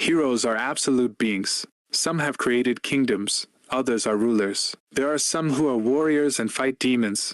Heroes are absolute beings. Some have created kingdoms, others are rulers. There are some who are warriors and fight demons,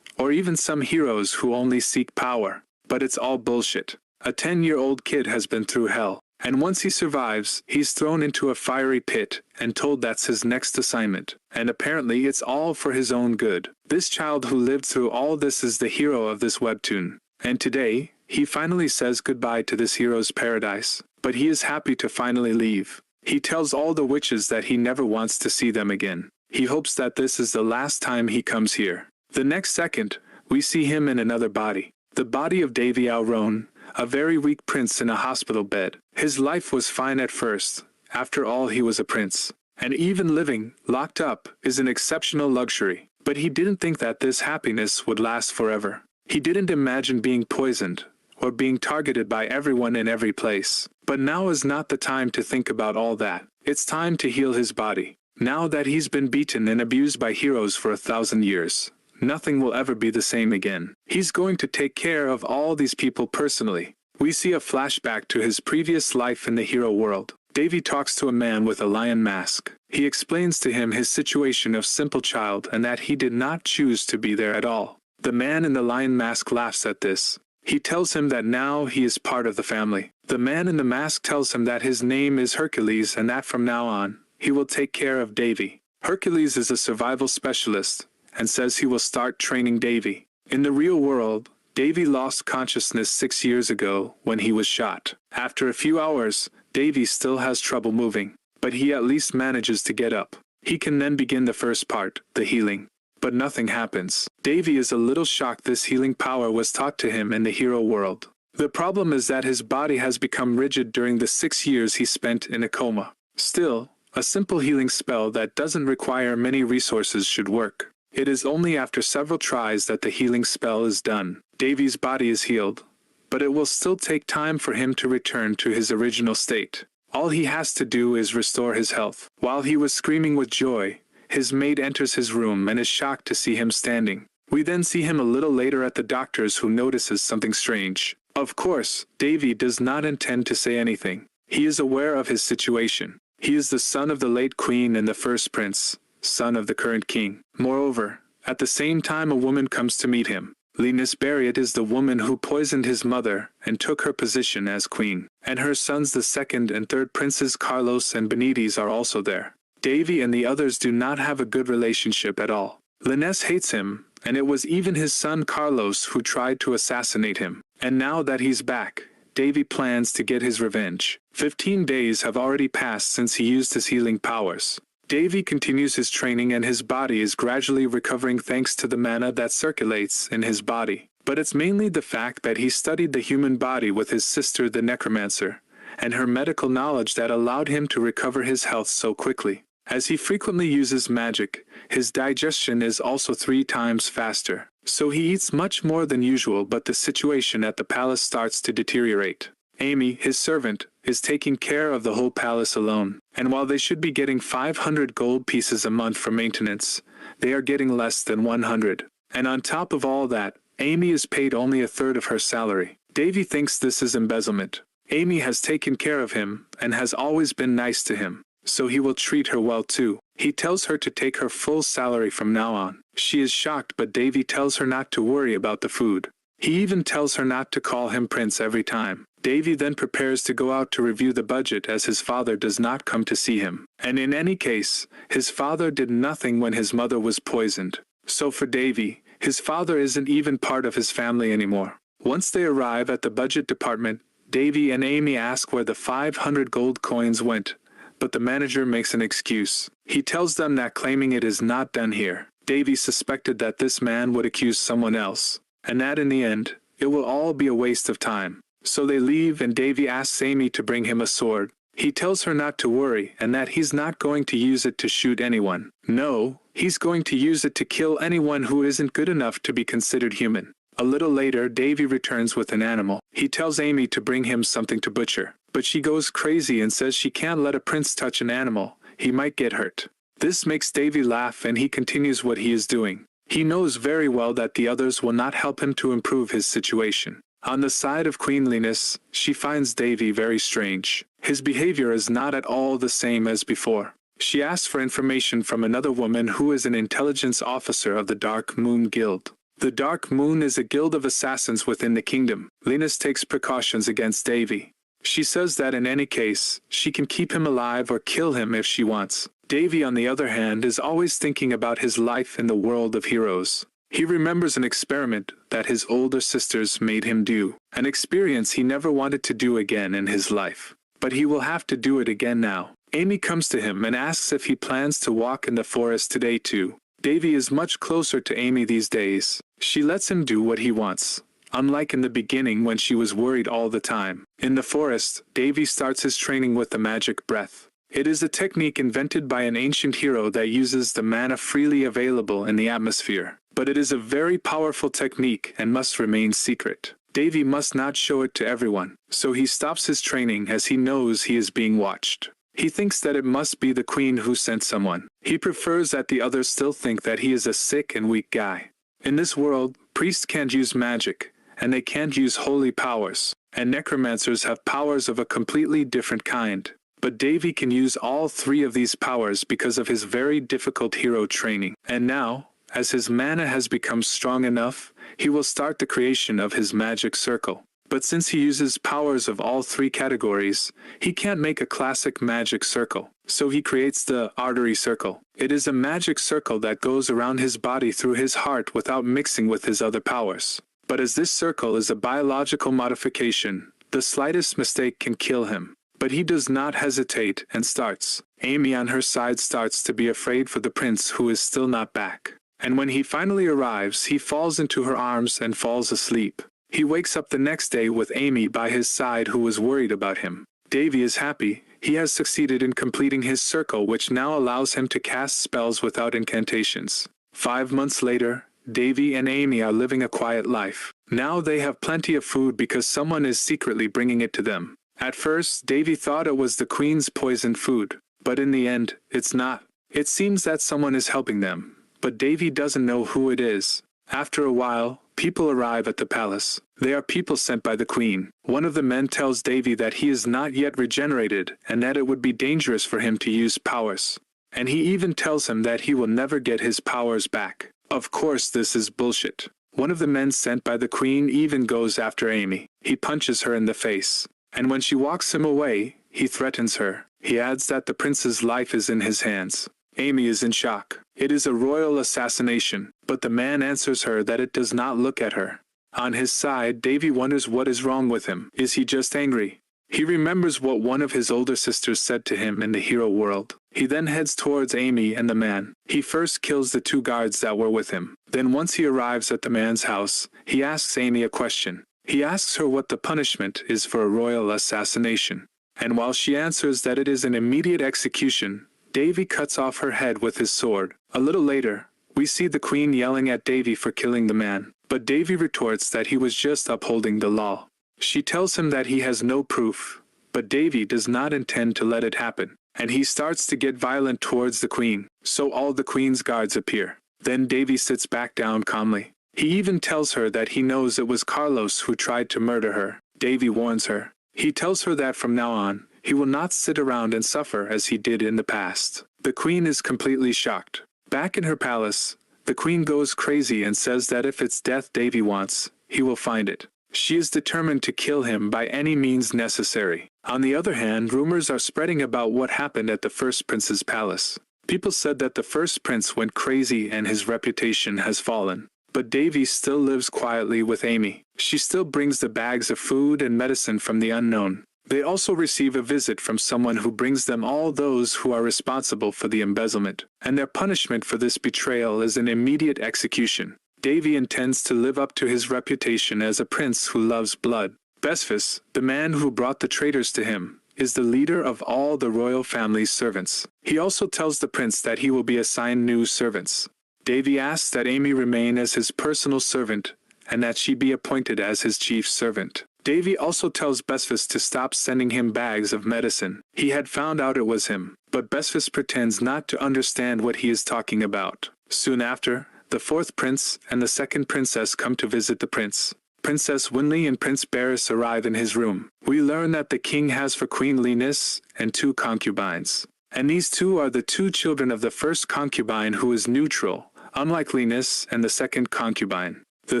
or even some heroes who only seek power. But it's all bullshit. A 10-year-old kid has been through hell, and once he survives, he's thrown into a fiery pit and told that's his next assignment. And apparently it's all for his own good. This child who lived through all this is the hero of this webtoon. And today, he finally says goodbye to this hero's paradise. But he is happy to finally leave. He tells all the witches that he never wants to see them again. He hopes that this is the last time he comes here. The next second, we see him in another body. The body of Davy Alron, a very weak prince in a hospital bed. His life was fine at first. After all, he was a prince. And even living, locked up, is an exceptional luxury. But he didn't think that this happiness would last forever. He didn't imagine being poisoned, or being targeted by everyone in every place. But now is not the time to think about all that. It's time to heal his body. Now that he's been beaten and abused by heroes for 1,000 years, nothing will ever be the same again. He's going to take care of all these people personally. We see a flashback to his previous life in the hero world. Davy talks to a man with a lion mask. He explains to him his situation of simple child and that he did not choose to be there at all. The man in the lion mask laughs at this. He tells him that now he is part of the family. The man in the mask tells him that his name is Hercules and that from now on, he will take care of Davy. Hercules is a survival specialist and says he will start training Davy. In the real world, Davy lost consciousness 6 years ago when he was shot. After a few hours, Davy still has trouble moving, but he at least manages to get up. He can then begin the first part, the healing. But nothing happens. Davy is a little shocked this healing power was taught to him in the hero world. The problem is that his body has become rigid during the 6 years he spent in a coma. Still, a simple healing spell that doesn't require many resources should work. It is only after several tries that the healing spell is done. Davy's body is healed, but it will still take time for him to return to his original state. All he has to do is restore his health. While he was screaming with joy, his maid enters his room and is shocked to see him standing. We then see him a little later at the doctor's, who notices something strange. Of course, Davy does not intend to say anything. He is aware of his situation. He is the son of the late queen and the first prince, son of the current king. Moreover, at the same time a woman comes to meet him. Linus Barriott is the woman who poisoned his mother and took her position as queen. And her sons, the second and third princes Carlos and Benitez, are also there. Davy and the others do not have a good relationship at all. Linus hates him, and it was even his son Carlos who tried to assassinate him. And now that he's back, Davy plans to get his revenge. 15 days have already passed since he used his healing powers. Davy continues his training and his body is gradually recovering thanks to the mana that circulates in his body. But it's mainly the fact that he studied the human body with his sister the necromancer, and her medical knowledge that allowed him to recover his health so quickly. As he frequently uses magic, his digestion is also 3 times faster. So he eats much more than usual, but the situation at the palace starts to deteriorate. Amy, his servant, is taking care of the whole palace alone. And while they should be getting 500 gold pieces a month for maintenance, they are getting less than 100. And on top of all that, Amy is paid only a third of her salary. Davy thinks this is embezzlement. Amy has taken care of him and has always been nice to him, so he will treat her well too. He tells her to take her full salary from now on. She is shocked, but Davy tells her not to worry about the food. He even tells her not to call him Prince every time. Davy then prepares to go out to review the budget as his father does not come to see him. And in any case, his father did nothing when his mother was poisoned. So for Davy, his father isn't even part of his family anymore. Once they arrive at the budget department, Davy and Amy ask where the 500 gold coins went, but the manager makes an excuse. He tells them that claiming it is not done here. Davy suspected that this man would accuse someone else, and that in the end, it will all be a waste of time. So they leave and Davy asks Amy to bring him a sword. He tells her not to worry and that he's not going to use it to shoot anyone. No, he's going to use it to kill anyone who isn't good enough to be considered human. A little later, Davy returns with an animal. He tells Amy to bring him something to butcher, but she goes crazy and says she can't let a prince touch an animal. He might get hurt. This makes Davy laugh and he continues what he is doing. He knows very well that the others will not help him to improve his situation. On the side of queenliness, she finds Davy very strange. His behavior is not at all the same as before. She asks for information from another woman who is an intelligence officer of the Dark Moon Guild. The Dark Moon is a guild of assassins within the kingdom. Linus takes precautions against Davy. She says that in any case, she can keep him alive or kill him if she wants. Davy, on the other hand, is always thinking about his life in the world of heroes. He remembers an experiment that his older sisters made him do, an experience he never wanted to do again in his life. But he will have to do it again now. Amy comes to him and asks if he plans to walk in the forest today too. Davy is much closer to Amy these days. She lets him do what he wants, unlike in the beginning when she was worried all the time. In the forest, Davy starts his training with the magic breath. It is a technique invented by an ancient hero that uses the mana freely available in the atmosphere. But it is a very powerful technique and must remain secret. Davy must not show it to everyone, so he stops his training as he knows he is being watched. He thinks that it must be the queen who sent someone. He prefers that the others still think that he is a sick and weak guy. In this world, priests can't use magic, and they can't use holy powers, and necromancers have powers of a completely different kind. But Davy can use all three of these powers because of his very difficult hero training. And now, as his mana has become strong enough, he will start the creation of his magic circle. But since he uses powers of all three categories, he can't make a classic magic circle. So he creates the artery circle. It is a magic circle that goes around his body through his heart without mixing with his other powers. But as this circle is a biological modification, the slightest mistake can kill him. But he does not hesitate and starts. Amy on her side starts to be afraid for the prince who is still not back. And when he finally arrives, he falls into her arms and falls asleep. He wakes up the next day with Amy by his side who was worried about him. Davy is happy. He has succeeded in completing his circle, which now allows him to cast spells without incantations. 5 months later, Davy and Amy are living a quiet life. Now they have plenty of food because someone is secretly bringing it to them. At first, Davy thought it was the queen's poisoned food, but in the end, it's not. It seems that someone is helping them, but Davy doesn't know who it is. After a while, people arrive at the palace. They are people sent by the queen. One of the men tells Davy that he is not yet regenerated and that it would be dangerous for him to use powers. And he even tells him that he will never get his powers back. Of course, this is bullshit. One of the men sent by the queen even goes after Amy. He punches her in the face. And when she walks him away, he threatens her. He adds that the prince's life is in his hands. Amy is in shock. It is a royal assassination, but the man answers her that it does not look at her. On his side, Davy wonders what is wrong with him. Is he just angry? He remembers what one of his older sisters said to him in the hero world. He then heads towards Amy and the man. He first kills the 2 guards that were with him. Then once he arrives at the man's house, he asks Amy a question. He asks her what the punishment is for a royal assassination. And while she answers that it is an immediate execution, Davy cuts off her head with his sword. A little later, we see the queen yelling at Davy for killing the man. But Davy retorts that he was just upholding the law. She tells him that he has no proof, but Davy does not intend to let it happen. And he starts to get violent towards the queen, so all the queen's guards appear. Then Davy sits back down calmly. He even tells her that he knows it was Carlos who tried to murder her. Davy warns her. He tells her that from now on, he will not sit around and suffer as he did in the past. The queen is completely shocked. Back in her palace, the queen goes crazy and says that if it's death Davy wants, he will find it. She is determined to kill him by any means necessary. On the other hand, rumors are spreading about what happened at the first prince's palace. People said that the first prince went crazy and his reputation has fallen. But Davy still lives quietly with Amy. She still brings the bags of food and medicine from the unknown. They also receive a visit from someone who brings them all those who are responsible for the embezzlement. And their punishment for this betrayal is an immediate execution. Davy intends to live up to his reputation as a prince who loves blood. Besphus, the man who brought the traitors to him, is the leader of all the royal family's servants. He also tells the prince that he will be assigned new servants. Davy asks that Amy remain as his personal servant, and that she be appointed as his chief servant. Davy also tells Besphus to stop sending him bags of medicine. He had found out it was him, but Besphus pretends not to understand what he is talking about. Soon after, the 4th prince and the 2nd princess come to visit the prince. Princess Winley and Prince Barris arrive in his room. We learn that the king has for Queen Linus and 2 concubines. And these 2 are the 2 children of the first concubine, who is neutral, unlike Linus and the second concubine. The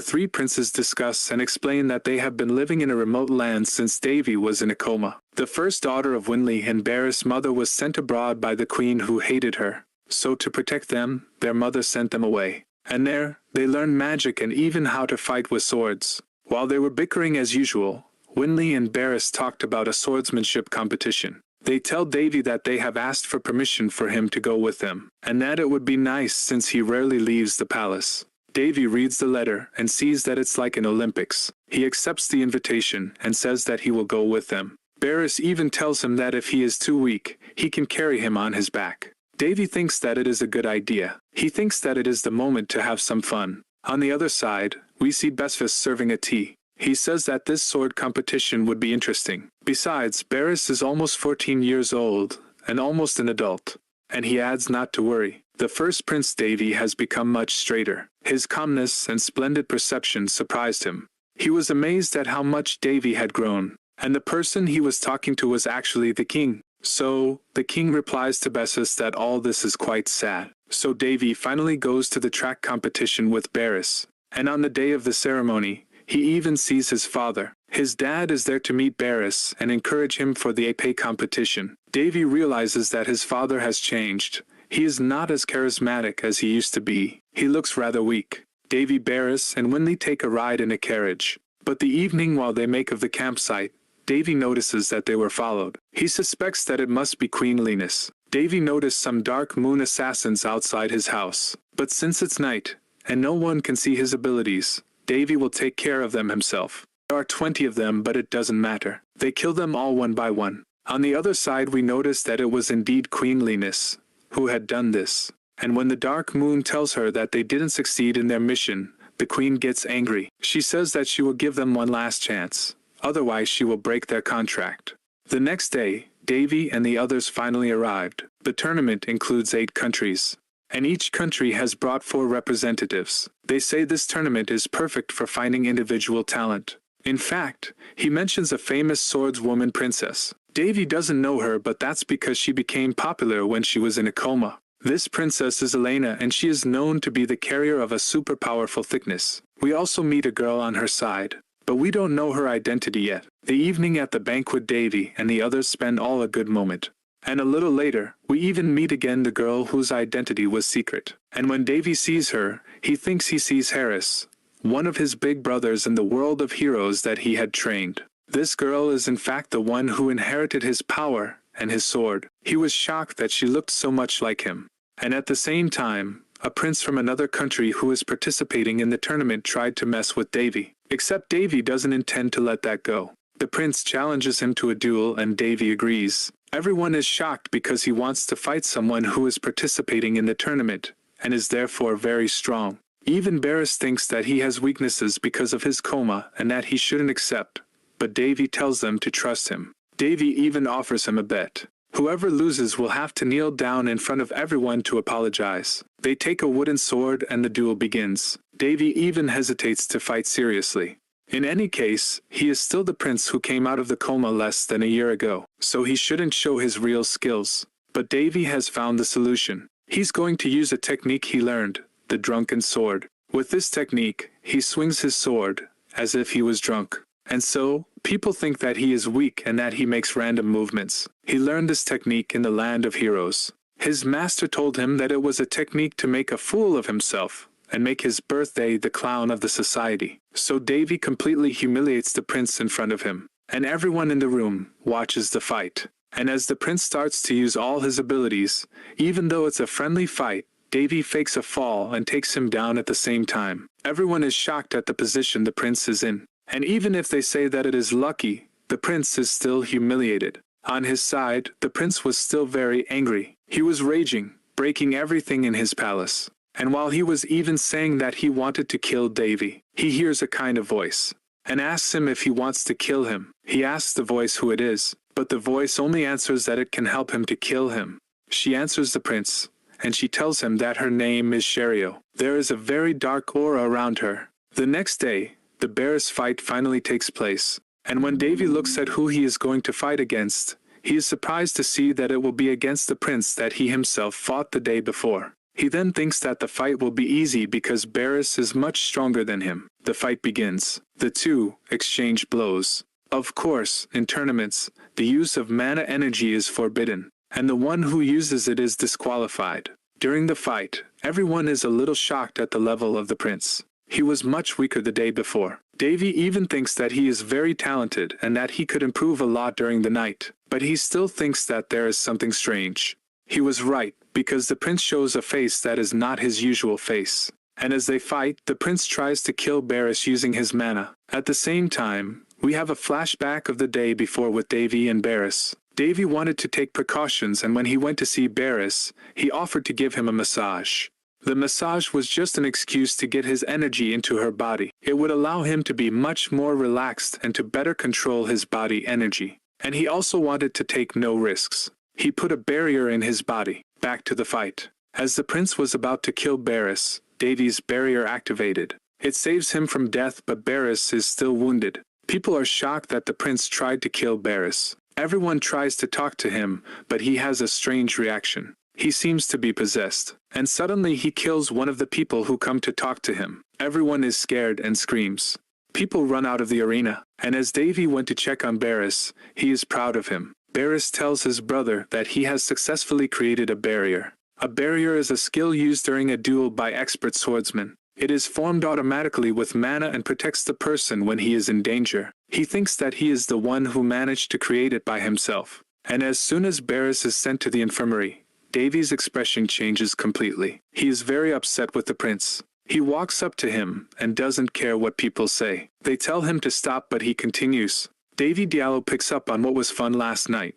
3 princes discuss and explain that they have been living in a remote land since Davy was in a coma. The first daughter of Winley and Barris' mother was sent abroad by the queen, who hated her. So to protect them, their mother sent them away. And there, they learned magic and even how to fight with swords. While they were bickering as usual, Winley and Barris talked about a swordsmanship competition. They tell Davy that they have asked for permission for him to go with them, and that it would be nice since he rarely leaves the palace. Davy reads the letter and sees that it's like an Olympics. He accepts the invitation and says that he will go with them. Barris even tells him that if he is too weak, he can carry him on his back. Davy thinks that it is a good idea. He thinks that it is the moment to have some fun. On the other side, we see Besfus serving a tea. He says that this sword competition would be interesting. Besides, Barris is almost 14 years old and almost an adult. And he adds not to worry. The first Prince Davy has become much straighter. His calmness and splendid perception surprised him. He was amazed at how much Davy had grown, and the person he was talking to was actually the king. So, the king replies to Bessus that all this is quite sad. So Davy finally goes to the track competition with Barris, and on the day of the ceremony, he even sees his father. His dad is there to meet Barris and encourage him for the épée competition. Davy realizes that his father has changed. He is not as charismatic as he used to be. He looks rather weak. Davy, Barris, and Winley take a ride in a carriage. But the evening while they make of the campsite, Davy notices that they were followed. He suspects that it must be Queen Linus. Davy noticed some dark moon assassins outside his house. But since it's night, and no one can see his abilities, Davy will take care of them himself. There are 20 of them, but it doesn't matter. They kill them all one by one. On the other side, we notice that it was indeed Queen Linus who had done this. And when the dark moon tells her that they didn't succeed in their mission, the queen gets angry. She says that she will give them one last chance. Otherwise, she will break their contract. The next day, Davy and the others finally arrived. The tournament includes 8 countries, and each country has brought 4 representatives. They say this tournament is perfect for finding individual talent. In fact, he mentions a famous swordswoman princess. Davy doesn't know her, but that's because she became popular when she was in a coma. This princess is Elena, and she is known to be the carrier of a super powerful thickness. We also meet a girl on her side, but we don't know her identity yet. The evening at the banquet, Davy and the others spend all a good moment. And a little later, we even meet again the girl whose identity was secret. And when Davy sees her, he thinks he sees Harris, one of his big brothers in the world of heroes that he had trained. This girl is in fact the one who inherited his power and his sword. He was shocked that she looked so much like him. And at the same time, a prince from another country who is participating in the tournament tried to mess with Davy. Except Davy doesn't intend to let that go. The prince challenges him to a duel and Davy agrees. Everyone is shocked because he wants to fight someone who is participating in the tournament, and is therefore very strong. Even Barris thinks that he has weaknesses because of his coma and that he shouldn't accept. But Davy tells them to trust him. Davy even offers him a bet. Whoever loses will have to kneel down in front of everyone to apologize. They take a wooden sword and the duel begins. Davy even hesitates to fight seriously. In any case, he is still the prince who came out of the coma less than a year ago, so he shouldn't show his real skills. But Davy has found the solution. He's going to use a technique he learned, the drunken sword. With this technique, he swings his sword, as if he was drunk. And so, people think that he is weak and that he makes random movements. He learned this technique in the land of heroes. His master told him that it was a technique to make a fool of himself, and make his birthday the clown of the society. So Davy completely humiliates the prince in front of him, and everyone in the room watches the fight. And as the prince starts to use all his abilities, even though it's a friendly fight, Davy fakes a fall and takes him down at the same time. Everyone is shocked at the position the prince is in. And even if they say that it is lucky, the prince is still humiliated. On his side, the prince was still very angry. He was raging, breaking everything in his palace. And while he was even saying that he wanted to kill Davy, he hears a kind of voice, and asks him if he wants to kill him. He asks the voice who it is, but the voice only answers that it can help him to kill him. She answers the prince, and she tells him that her name is Sherio. There is a very dark aura around her. The next day, The Barris fight finally takes place, and when Davy looks at who he is going to fight against, he is surprised to see that it will be against the prince that he himself fought the day before. He then thinks that the fight will be easy because Barris is much stronger than him. The fight begins. The two exchange blows. Of course, in tournaments, the use of mana energy is forbidden, and the one who uses it is disqualified. During the fight, everyone is a little shocked at the level of the prince. He was much weaker the day before. Davy even thinks that he is very talented and that he could improve a lot during the night, but he still thinks that there is something strange. He was right, because the prince shows a face that is not his usual face. And as they fight, the prince tries to kill Barris using his mana. At the same time, we have a flashback of the day before with Davy and Barris. Davy wanted to take precautions, and when he went to see Barris, he offered to give him a massage. The massage was just an excuse to get his energy into her body. It would allow him to be much more relaxed and to better control his body energy. And he also wanted to take no risks. He put a barrier in his body. Back to the fight. As the prince was about to kill Barris, Davy's barrier activated. It saves him from death, but Barris is still wounded. People are shocked that the prince tried to kill Barris. Everyone tries to talk to him, but he has a strange reaction. He seems to be possessed, and suddenly he kills one of the people who come to talk to him. Everyone is scared and screams. People run out of the arena, and as Davy went to check on Barris, he is proud of him. Barris tells his brother that he has successfully created a barrier. A barrier is a skill used during a duel by expert swordsmen. It is formed automatically with mana and protects the person when he is in danger. He thinks that he is the one who managed to create it by himself. And as soon as Barris is sent to the infirmary, Davy's expression changes completely. He is very upset with the prince. He walks up to him and doesn't care what people say. They tell him to stop, but he continues. Davy Diallo picks up on what was fun last night,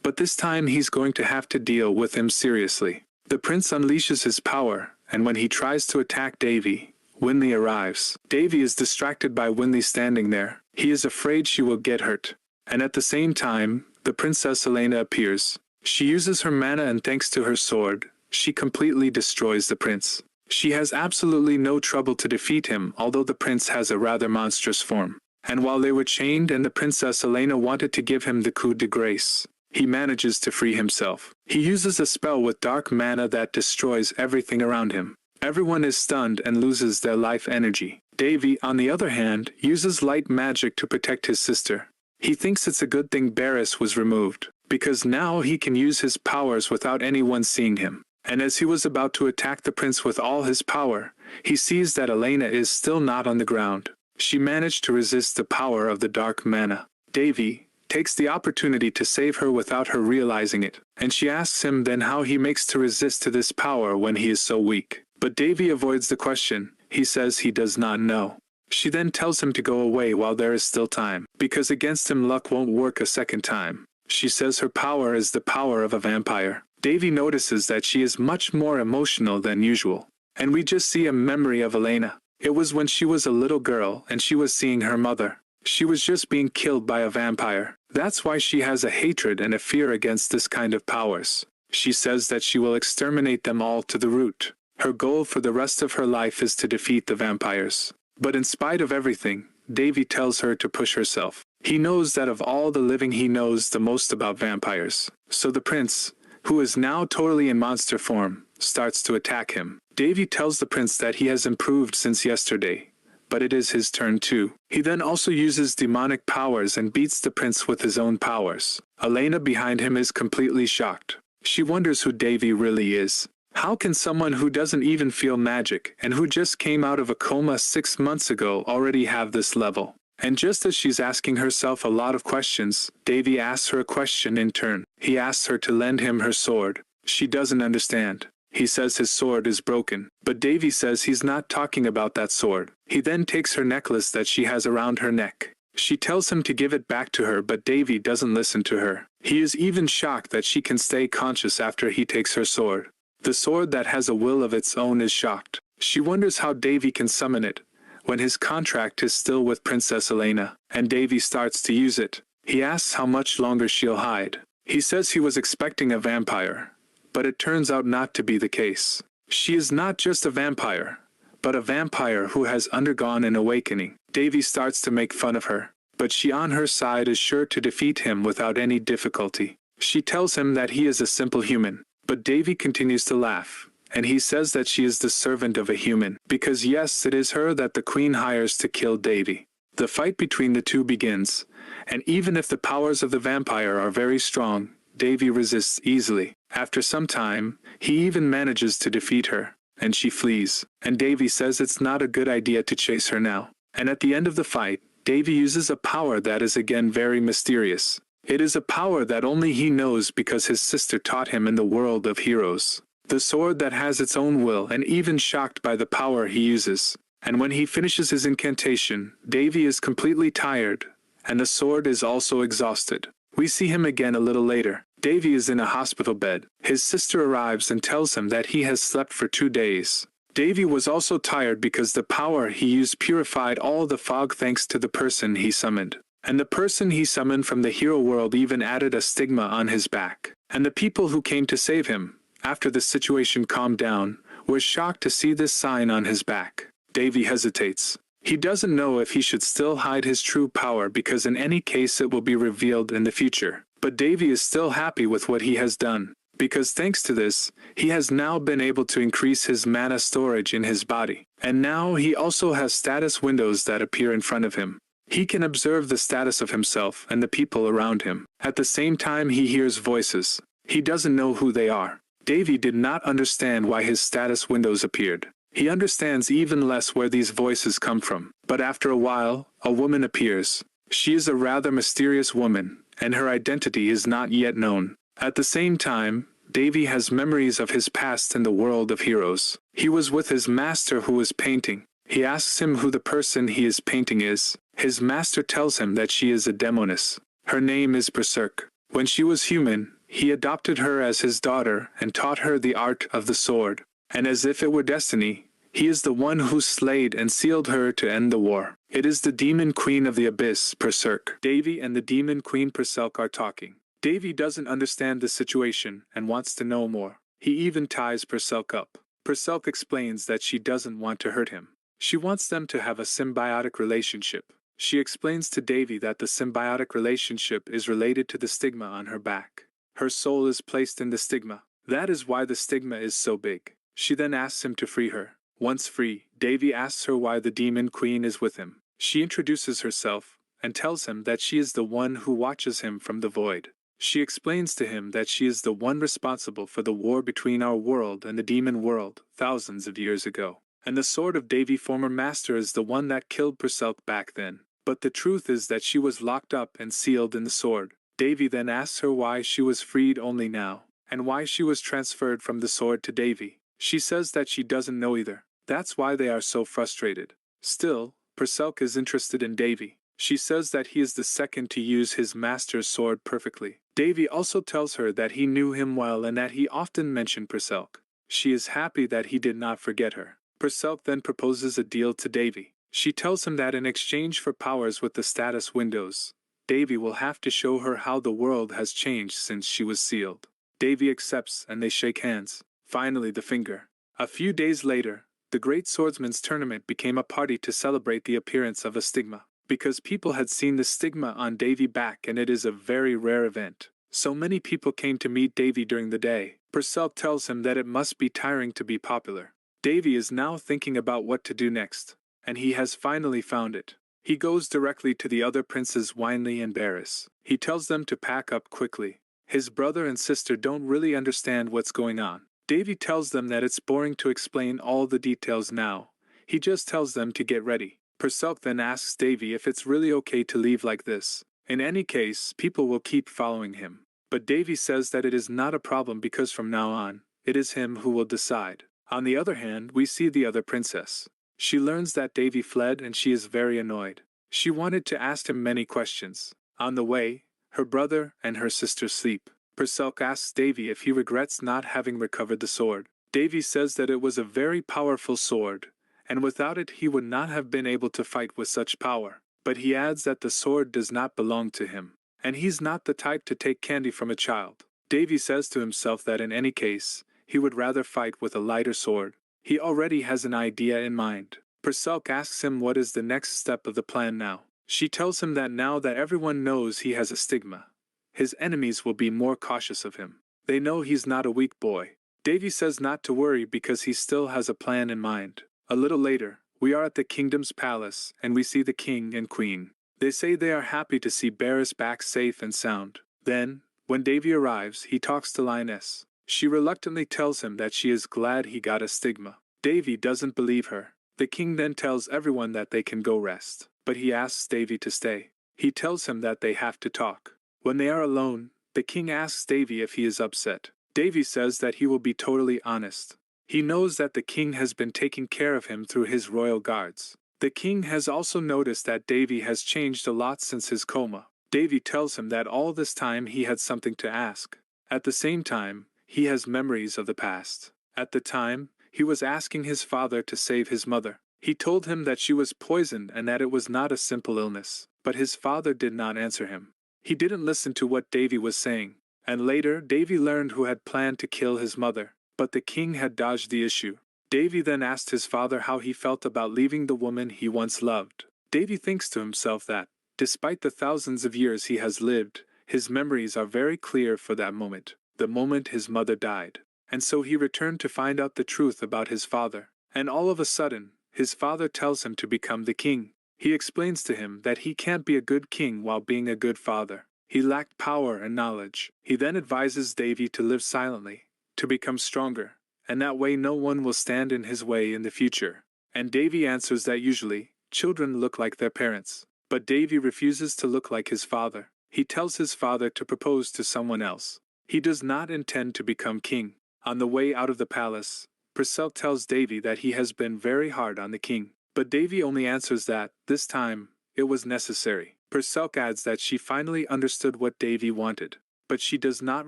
but this time he's going to have to deal with him seriously. The prince unleashes his power, and when he tries to attack Davy, Winley arrives. Davy is distracted by Winley standing there. He is afraid she will get hurt. And at the same time, the Princess Elena appears. She uses her mana, and thanks to her sword, she completely destroys the prince. She has absolutely no trouble to defeat him, although the prince has a rather monstrous form. And while they were chained and the Princess Elena wanted to give him the coup de grace, he manages to free himself. He uses a spell with dark mana that destroys everything around him. Everyone is stunned and loses their life energy. Davy, on the other hand, uses light magic to protect his sister. He thinks it's a good thing Barris was removed, because now he can use his powers without anyone seeing him. And as he was about to attack the prince with all his power, he sees that Elena is still not on the ground. She managed to resist the power of the dark mana. Davy takes the opportunity to save her without her realizing it, and she asks him then how he makes to resist to this power when he is so weak. But Davy avoids the question. He says he does not know. She then tells him to go away while there is still time, because against him luck won't work a second time. She says her power is the power of a vampire. Davy notices that she is much more emotional than usual, and we just see a memory of Elena. It was when she was a little girl and she was seeing her mother. She was just being killed by a vampire. That's why she has a hatred and a fear against this kind of powers. She says that she will exterminate them all to the root. Her goal for the rest of her life is to defeat the vampires. But in spite of everything, Davy tells her to push herself. He knows that of all the living he knows the most about vampires. So the prince, who is now totally in monster form, starts to attack him. Davy tells the prince that he has improved since yesterday, but it is his turn too. He then also uses demonic powers and beats the prince with his own powers. Elena behind him is completely shocked. She wonders who Davy really is. How can someone who doesn't even feel magic and who just came out of a coma 6 months ago already have this level? And just as she's asking herself a lot of questions, Davy asks her a question in turn. He asks her to lend him her sword. She doesn't understand. He says his sword is broken, but Davy says he's not talking about that sword. He then takes her necklace that she has around her neck. She tells him to give it back to her, but Davy doesn't listen to her. He is even shocked that she can stay conscious after he takes her sword. The sword that has a will of its own is shocked. She wonders how Davy can summon it, when his contract is still with Princess Elena, and Davy starts to use it. He asks how much longer she'll hide. He says he was expecting a vampire, but it turns out not to be the case. She is not just a vampire, but a vampire who has undergone an awakening. Davy starts to make fun of her, but she on her side is sure to defeat him without any difficulty. She tells him that he is a simple human, but Davy continues to laugh, and he says that she is the servant of a human, because yes, it is her that the queen hires to kill Davy. The fight between the two begins, and even if the powers of the vampire are very strong, Davy resists easily. After some time, he even manages to defeat her, and she flees, and Davy says it's not a good idea to chase her now. And at the end of the fight, Davy uses a power that is again very mysterious. It is a power that only he knows because his sister taught him in the world of heroes. The sword that has its own will, and even shocked by the power he uses. And when he finishes his incantation, Davy is completely tired, and the sword is also exhausted. We see him again a little later. Davy is in a hospital bed. His sister arrives and tells him that he has slept for 2 days. Davy was also tired because the power he used purified all the fog thanks to the person he summoned. And the person he summoned from the hero world even added a stigma on his back. And the people who came to save him, after the situation calmed down, were shocked to see this sign on his back. Davy hesitates. He doesn't know if he should still hide his true power because in any case it will be revealed in the future. But Davy is still happy with what he has done, because thanks to this, he has now been able to increase his mana storage in his body. And now he also has status windows that appear in front of him. He can observe the status of himself and the people around him. At the same time he hears voices. He doesn't know who they are. Davy did not understand why his status windows appeared. He understands even less where these voices come from. But after a while, a woman appears. She is a rather mysterious woman, and her identity is not yet known. At the same time, Davy has memories of his past in the world of heroes. He was with his master who was painting. He asks him who the person he is painting is. His master tells him that she is a demoness. Her name is Berserk. When she was human, he adopted her as his daughter and taught her the art of the sword. And as if it were destiny, he is the one who slayed and sealed her to end the war. It is the demon queen of the abyss, Berserk. Davy and the demon queen Berserk are talking. Davy doesn't understand the situation and wants to know more. He even ties Berserk up. Berserk explains that she doesn't want to hurt him. She wants them to have a symbiotic relationship. She explains to Davy that the symbiotic relationship is related to the stigma on her back. Her soul is placed in the stigma. That is why the stigma is so big. She then asks him to free her. Once free, Davy asks her why the demon queen is with him. She introduces herself and tells him that she is the one who watches him from the void. She explains to him that she is the one responsible for the war between our world and the demon world thousands of years ago. And the sword of Davy's former master is the one that killed Berserk back then. But the truth is that she was locked up and sealed in the sword. Davy then asks her why she was freed only now, and why she was transferred from the sword to Davy. She says that she doesn't know either. That's why they are so frustrated. Still, Berserk is interested in Davy. She says that he is the second to use his master's sword perfectly. Davy also tells her that he knew him well and that he often mentioned Berserk. She is happy that he did not forget her. Berserk then proposes a deal to Davy. She tells him that in exchange for powers with the status windows, Davy will have to show her how the world has changed since she was sealed. Davy accepts and they shake hands. Finally the finger. A few days later, the Great Swordsman's Tournament became a party to celebrate the appearance of a stigma. Because people had seen the stigma on Davy back and it is a very rare event. So many people came to meet Davy during the day. Berserk tells him that it must be tiring to be popular. Davy is now thinking about what to do next, and he has finally found it. He goes directly to the other princes Winley and Barris. He tells them to pack up quickly. His brother and sister don't really understand what's going on. Davy tells them that it's boring to explain all the details now. He just tells them to get ready. Berserk then asks Davy if it's really okay to leave like this. In any case, people will keep following him. But Davy says that it is not a problem because from now on, it is him who will decide. On the other hand, we see the other princess. She learns that Davy fled and she is very annoyed. She wanted to ask him many questions. On the way, her brother and her sister sleep. Berserk asks Davy if he regrets not having recovered the sword. Davy says that it was a very powerful sword, and without it he would not have been able to fight with such power. But he adds that the sword does not belong to him, and he's not the type to take candy from a child. Davy says to himself that in any case, he would rather fight with a lighter sword. He already has an idea in mind. Perselk asks him what is the next step of the plan now. She tells him that now that everyone knows he has a stigma, his enemies will be more cautious of him. They know he's not a weak boy. Davy says not to worry because he still has a plan in mind. A little later, we are at the kingdom's palace and we see the king and queen. They say they are happy to see Barris back safe and sound. Then, when Davy arrives, he talks to Lioness. She reluctantly tells him that she is glad he got a stigma. Davy doesn't believe her. The king then tells everyone that they can go rest, but he asks Davy to stay. He tells him that they have to talk. When they are alone, the king asks Davy if he is upset. Davy says that he will be totally honest. He knows that the king has been taking care of him through his royal guards. The king has also noticed that Davy has changed a lot since his coma. Davy tells him that all this time he had something to ask. At the same time, he has memories of the past. At the time, he was asking his father to save his mother. He told him that she was poisoned and that it was not a simple illness, but his father did not answer him. He didn't listen to what Davy was saying, and later Davy learned who had planned to kill his mother, but the king had dodged the issue. Davy then asked his father how he felt about leaving the woman he once loved. Davy thinks to himself that, despite the thousands of years he has lived, his memories are very clear for that moment, the moment his mother died. And so he returned to find out the truth about his father, and all of a sudden, his father tells him to become the king. He explains to him that he can't be a good king while being a good father. He lacked power and knowledge. He then advises Davy to live silently, to become stronger, and that way no one will stand in his way in the future. And Davy answers that usually, children look like their parents. But Davy refuses to look like his father. He tells his father to propose to someone else. He does not intend to become king. On the way out of the palace, Perselk tells Davy that he has been very hard on the king. But Davy only answers that, this time, it was necessary. Perselk adds that she finally understood what Davy wanted, but she does not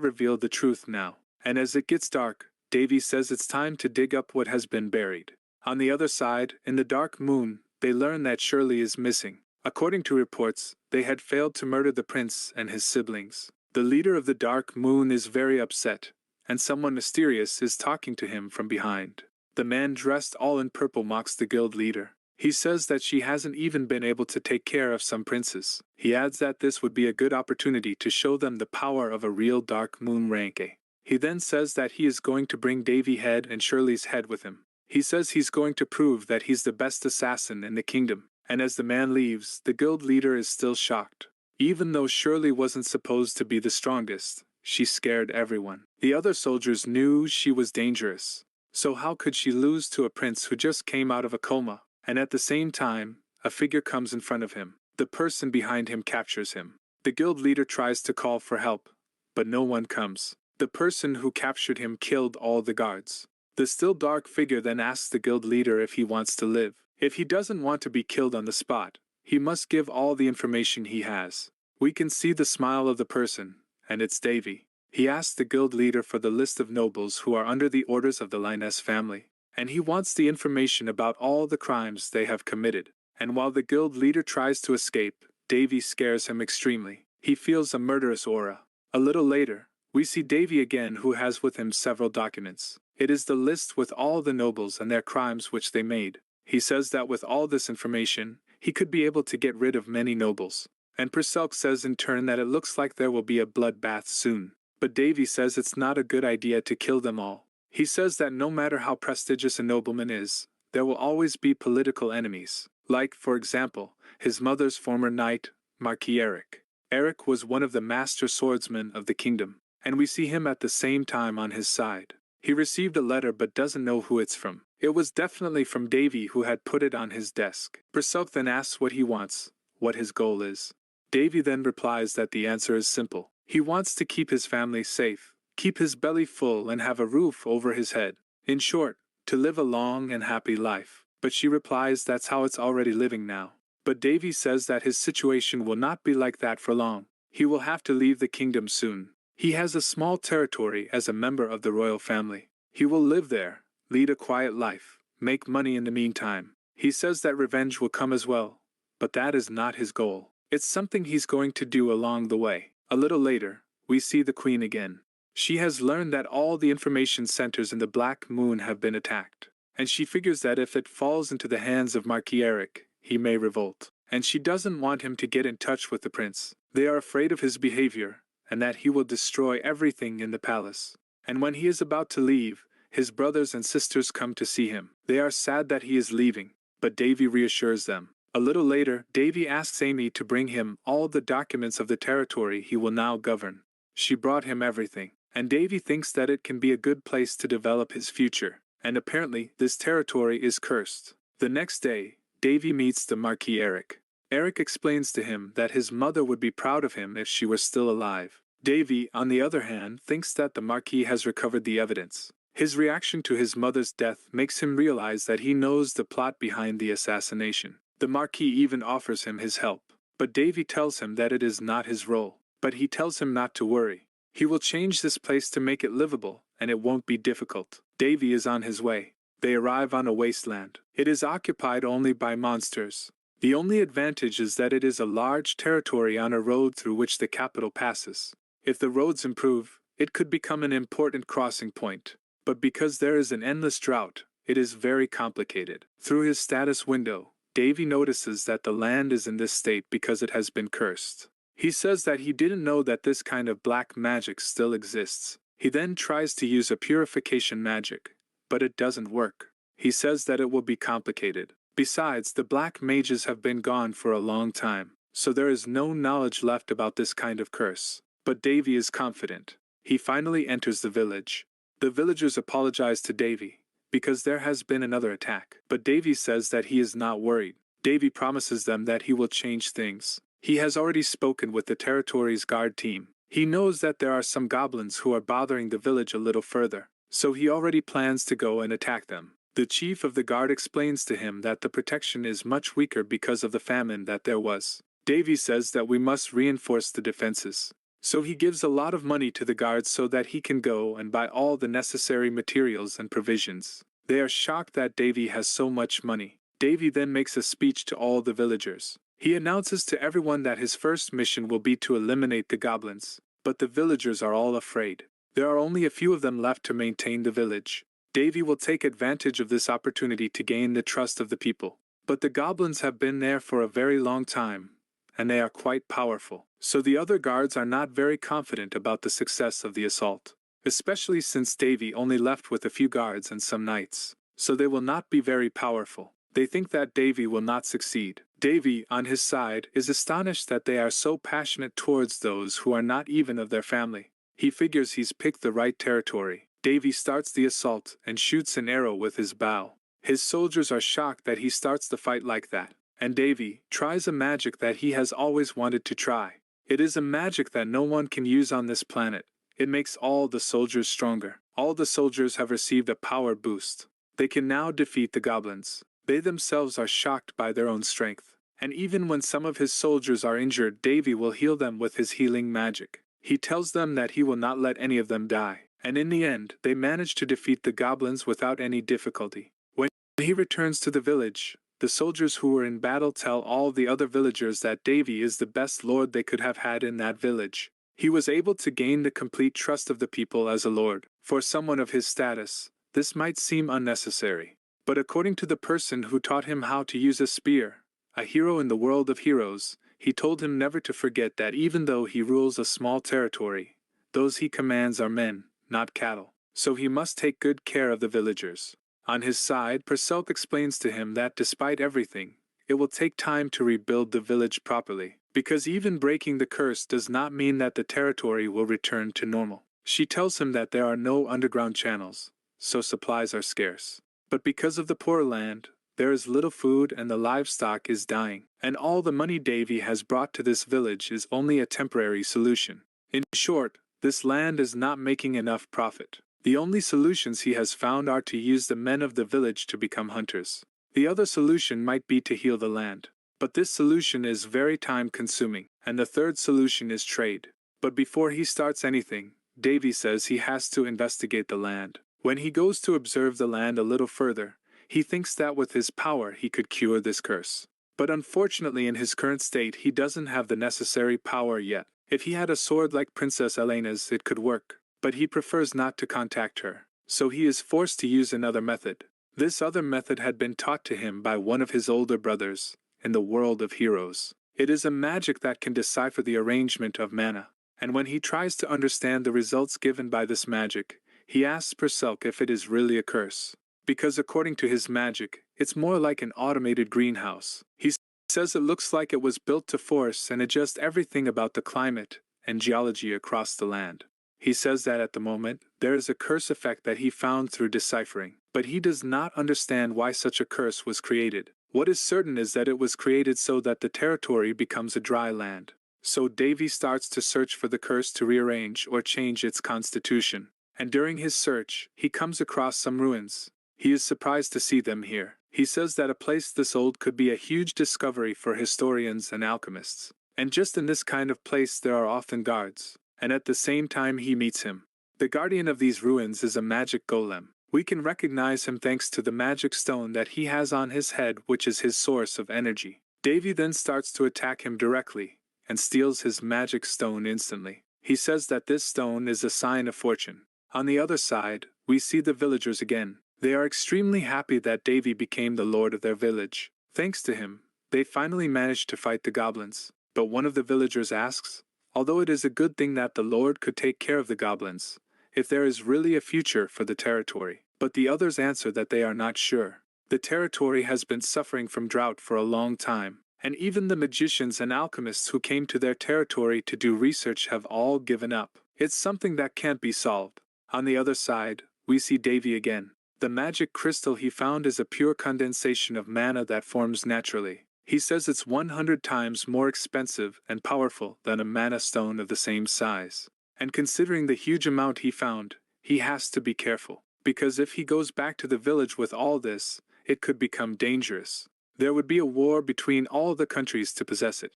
reveal the truth now. And as it gets dark, Davy says it's time to dig up what has been buried. On the other side, in the dark moon, they learn that Shirley is missing. According to reports, they had failed to murder the prince and his siblings. The leader of the dark moon is very upset, and someone mysterious is talking to him from behind. The man dressed all in purple mocks the guild leader. He says that she hasn't even been able to take care of some princes. He adds that this would be a good opportunity to show them the power of a real dark moon ranke. He then says that he is going to bring Davy head and Shirley's head with him. He says he's going to prove that he's the best assassin in the kingdom. And as the man leaves, the guild leader is still shocked. Even though Shirley wasn't supposed to be the strongest, she scared everyone. The other soldiers knew she was dangerous. So how could she lose to a prince who just came out of a coma? And at the same time, a figure comes in front of him. The person behind him captures him. The guild leader tries to call for help, but no one comes. The person who captured him killed all the guards. The still dark figure then asks the guild leader if he wants to live. If he doesn't want to be killed on the spot, he must give all the information he has. We can see the smile of the person, and it's Davy. He asks the guild leader for the list of nobles who are under the orders of the Lioness family, and he wants the information about all the crimes they have committed. And while the guild leader tries to escape, Davy scares him extremely. He feels a murderous aura. A little later, we see Davy again, who has with him several documents. It is the list with all the nobles and their crimes which they made. He says that with all this information, he could be able to get rid of many nobles. And Perselk says in turn that it looks like there will be a bloodbath soon. But Davy says it's not a good idea to kill them all. He says that no matter how prestigious a nobleman is, there will always be political enemies. Like, for example, his mother's former knight, Marquis Eric. Eric was one of the master swordsmen of the kingdom, and we see him at the same time on his side. He received a letter but doesn't know who it's from. It was definitely from Davy, who had put it on his desk. Perselk then asks what he wants, what his goal is. Davy then replies that the answer is simple. He wants to keep his family safe, keep his belly full and have a roof over his head. In short, to live a long and happy life. But she replies that's how it's already living now. But Davy says that his situation will not be like that for long. He will have to leave the kingdom soon. He has a small territory as a member of the royal family. He will live there, lead a quiet life, make money in the meantime. He says that revenge will come as well, but that is not his goal. It's something he's going to do along the way. A little later, we see the queen again. She has learned that all the information centers in the Black Moon have been attacked, and she figures that if it falls into the hands of Marquis Eric, he may revolt. And she doesn't want him to get in touch with the prince. They are afraid of his behavior, and that he will destroy everything in the palace. And when he is about to leave, his brothers and sisters come to see him. They are sad that he is leaving, but Davy reassures them. A little later, Davy asks Amy to bring him all the documents of the territory he will now govern. She brought him everything, and Davy thinks that it can be a good place to develop his future, and apparently this territory is cursed. The next day, Davy meets the Marquis Eric. Eric explains to him that his mother would be proud of him if she were still alive. Davy, on the other hand, thinks that the Marquis has recovered the evidence. His reaction to his mother's death makes him realize that he knows the plot behind the assassination. The Marquis even offers him his help, but Davy tells him that it is not his role. But he tells him not to worry. He will change this place to make it livable, and it won't be difficult. Davy is on his way. They arrive on a wasteland. It is occupied only by monsters. The only advantage is that it is a large territory on a road through which the capital passes. If the roads improve, it could become an important crossing point. But because there is an endless drought, it is very complicated. Through his status window, Davy notices that the land is in this state because it has been cursed. He says that he didn't know that this kind of black magic still exists. He then tries to use a purification magic, but it doesn't work. He says that it will be complicated. Besides, the black mages have been gone for a long time, so there is no knowledge left about this kind of curse. But Davy is confident. He finally enters the village. The villagers apologize to Davy, because there has been another attack. But Davy says that he is not worried. Davy promises them that he will change things. He has already spoken with the territory's guard team. He knows that there are some goblins who are bothering the village a little further, so he already plans to go and attack them. The chief of the guard explains to him that the protection is much weaker because of the famine that there was. Davy says that we must reinforce the defenses. So he gives a lot of money to the guards so that he can go and buy all the necessary materials and provisions. They are shocked that Davy has so much money. Davy then makes a speech to all the villagers. He announces to everyone that his first mission will be to eliminate the goblins, but the villagers are all afraid. There are only a few of them left to maintain the village. Davy will take advantage of this opportunity to gain the trust of the people. But the goblins have been there for a very long time, and they are quite powerful. So the other guards are not very confident about the success of the assault, especially since Davy only left with a few guards and some knights. So they will not be very powerful. They think that Davy will not succeed. Davy, on his side, is astonished that they are so passionate towards those who are not even of their family. He figures he's picked the right territory. Davy starts the assault and shoots an arrow with his bow. His soldiers are shocked that he starts the fight like that, and Davy tries a magic that he has always wanted to try. It is a magic that no one can use on this planet. It makes all the soldiers stronger. All the soldiers have received a power boost. They can now defeat the goblins. They themselves are shocked by their own strength. And even when some of his soldiers are injured, Davy will heal them with his healing magic. He tells them that he will not let any of them die. And in the end, they manage to defeat the goblins without any difficulty. When he returns to the village, the soldiers who were in battle tell all the other villagers that Davy is the best lord they could have had in that village. He was able to gain the complete trust of the people as a lord. For someone of his status, this might seem unnecessary. But according to the person who taught him how to use a spear, a hero in the world of heroes, he told him never to forget that even though he rules a small territory, those he commands are men, not cattle. So he must take good care of the villagers. On his side, Perseus explains to him that despite everything, it will take time to rebuild the village properly, because even breaking the curse does not mean that the territory will return to normal. She tells him that there are no underground channels, so supplies are scarce. But because of the poor land, there is little food and the livestock is dying, and all the money Davy has brought to this village is only a temporary solution. In short, this land is not making enough profit. The only solutions he has found are to use the men of the village to become hunters. The other solution might be to heal the land. But this solution is very time-consuming, and the third solution is trade. But before he starts anything, Davy says he has to investigate the land. When he goes to observe the land a little further, he thinks that with his power he could cure this curse. But unfortunately in his current state he doesn't have the necessary power yet. If he had a sword like Princess Elena's it could work, but he prefers not to contact her. So he is forced to use another method. This other method had been taught to him by one of his older brothers, in the world of heroes. It is a magic that can decipher the arrangement of mana, and when he tries to understand the results given by this magic, he asks Perselk if it is really a curse. Because according to his magic, it's more like an automated greenhouse. He says it looks like it was built to force and adjust everything about the climate and geology across the land. He says that at the moment, there is a curse effect that he found through deciphering, but he does not understand why such a curse was created. What is certain is that it was created so that the territory becomes a dry land. So Davy starts to search for the curse to rearrange or change its constitution. And during his search, he comes across some ruins. He is surprised to see them here. He says that a place this old could be a huge discovery for historians and alchemists. And just in this kind of place there are often guards. And at the same time he meets him. The guardian of these ruins is a magic golem. We can recognize him thanks to the magic stone that he has on his head, which is his source of energy. Davy then starts to attack him directly, and steals his magic stone instantly. He says that this stone is a sign of fortune. On the other side, we see the villagers again. They are extremely happy that Davy became the lord of their village. Thanks to him, they finally managed to fight the goblins. But one of the villagers asks, although it is a good thing that the Lord could take care of the goblins, if there is really a future for the territory. But the others answer that they are not sure. The territory has been suffering from drought for a long time, and even the magicians and alchemists who came to their territory to do research have all given up. It's something that can't be solved. On the other side, we see Davy again. The magic crystal he found is a pure condensation of mana that forms naturally. He says it's 100 times more expensive and powerful than a mana stone of the same size. And considering the huge amount he found, he has to be careful. Because if he goes back to the village with all this, it could become dangerous. There would be a war between all the countries to possess it.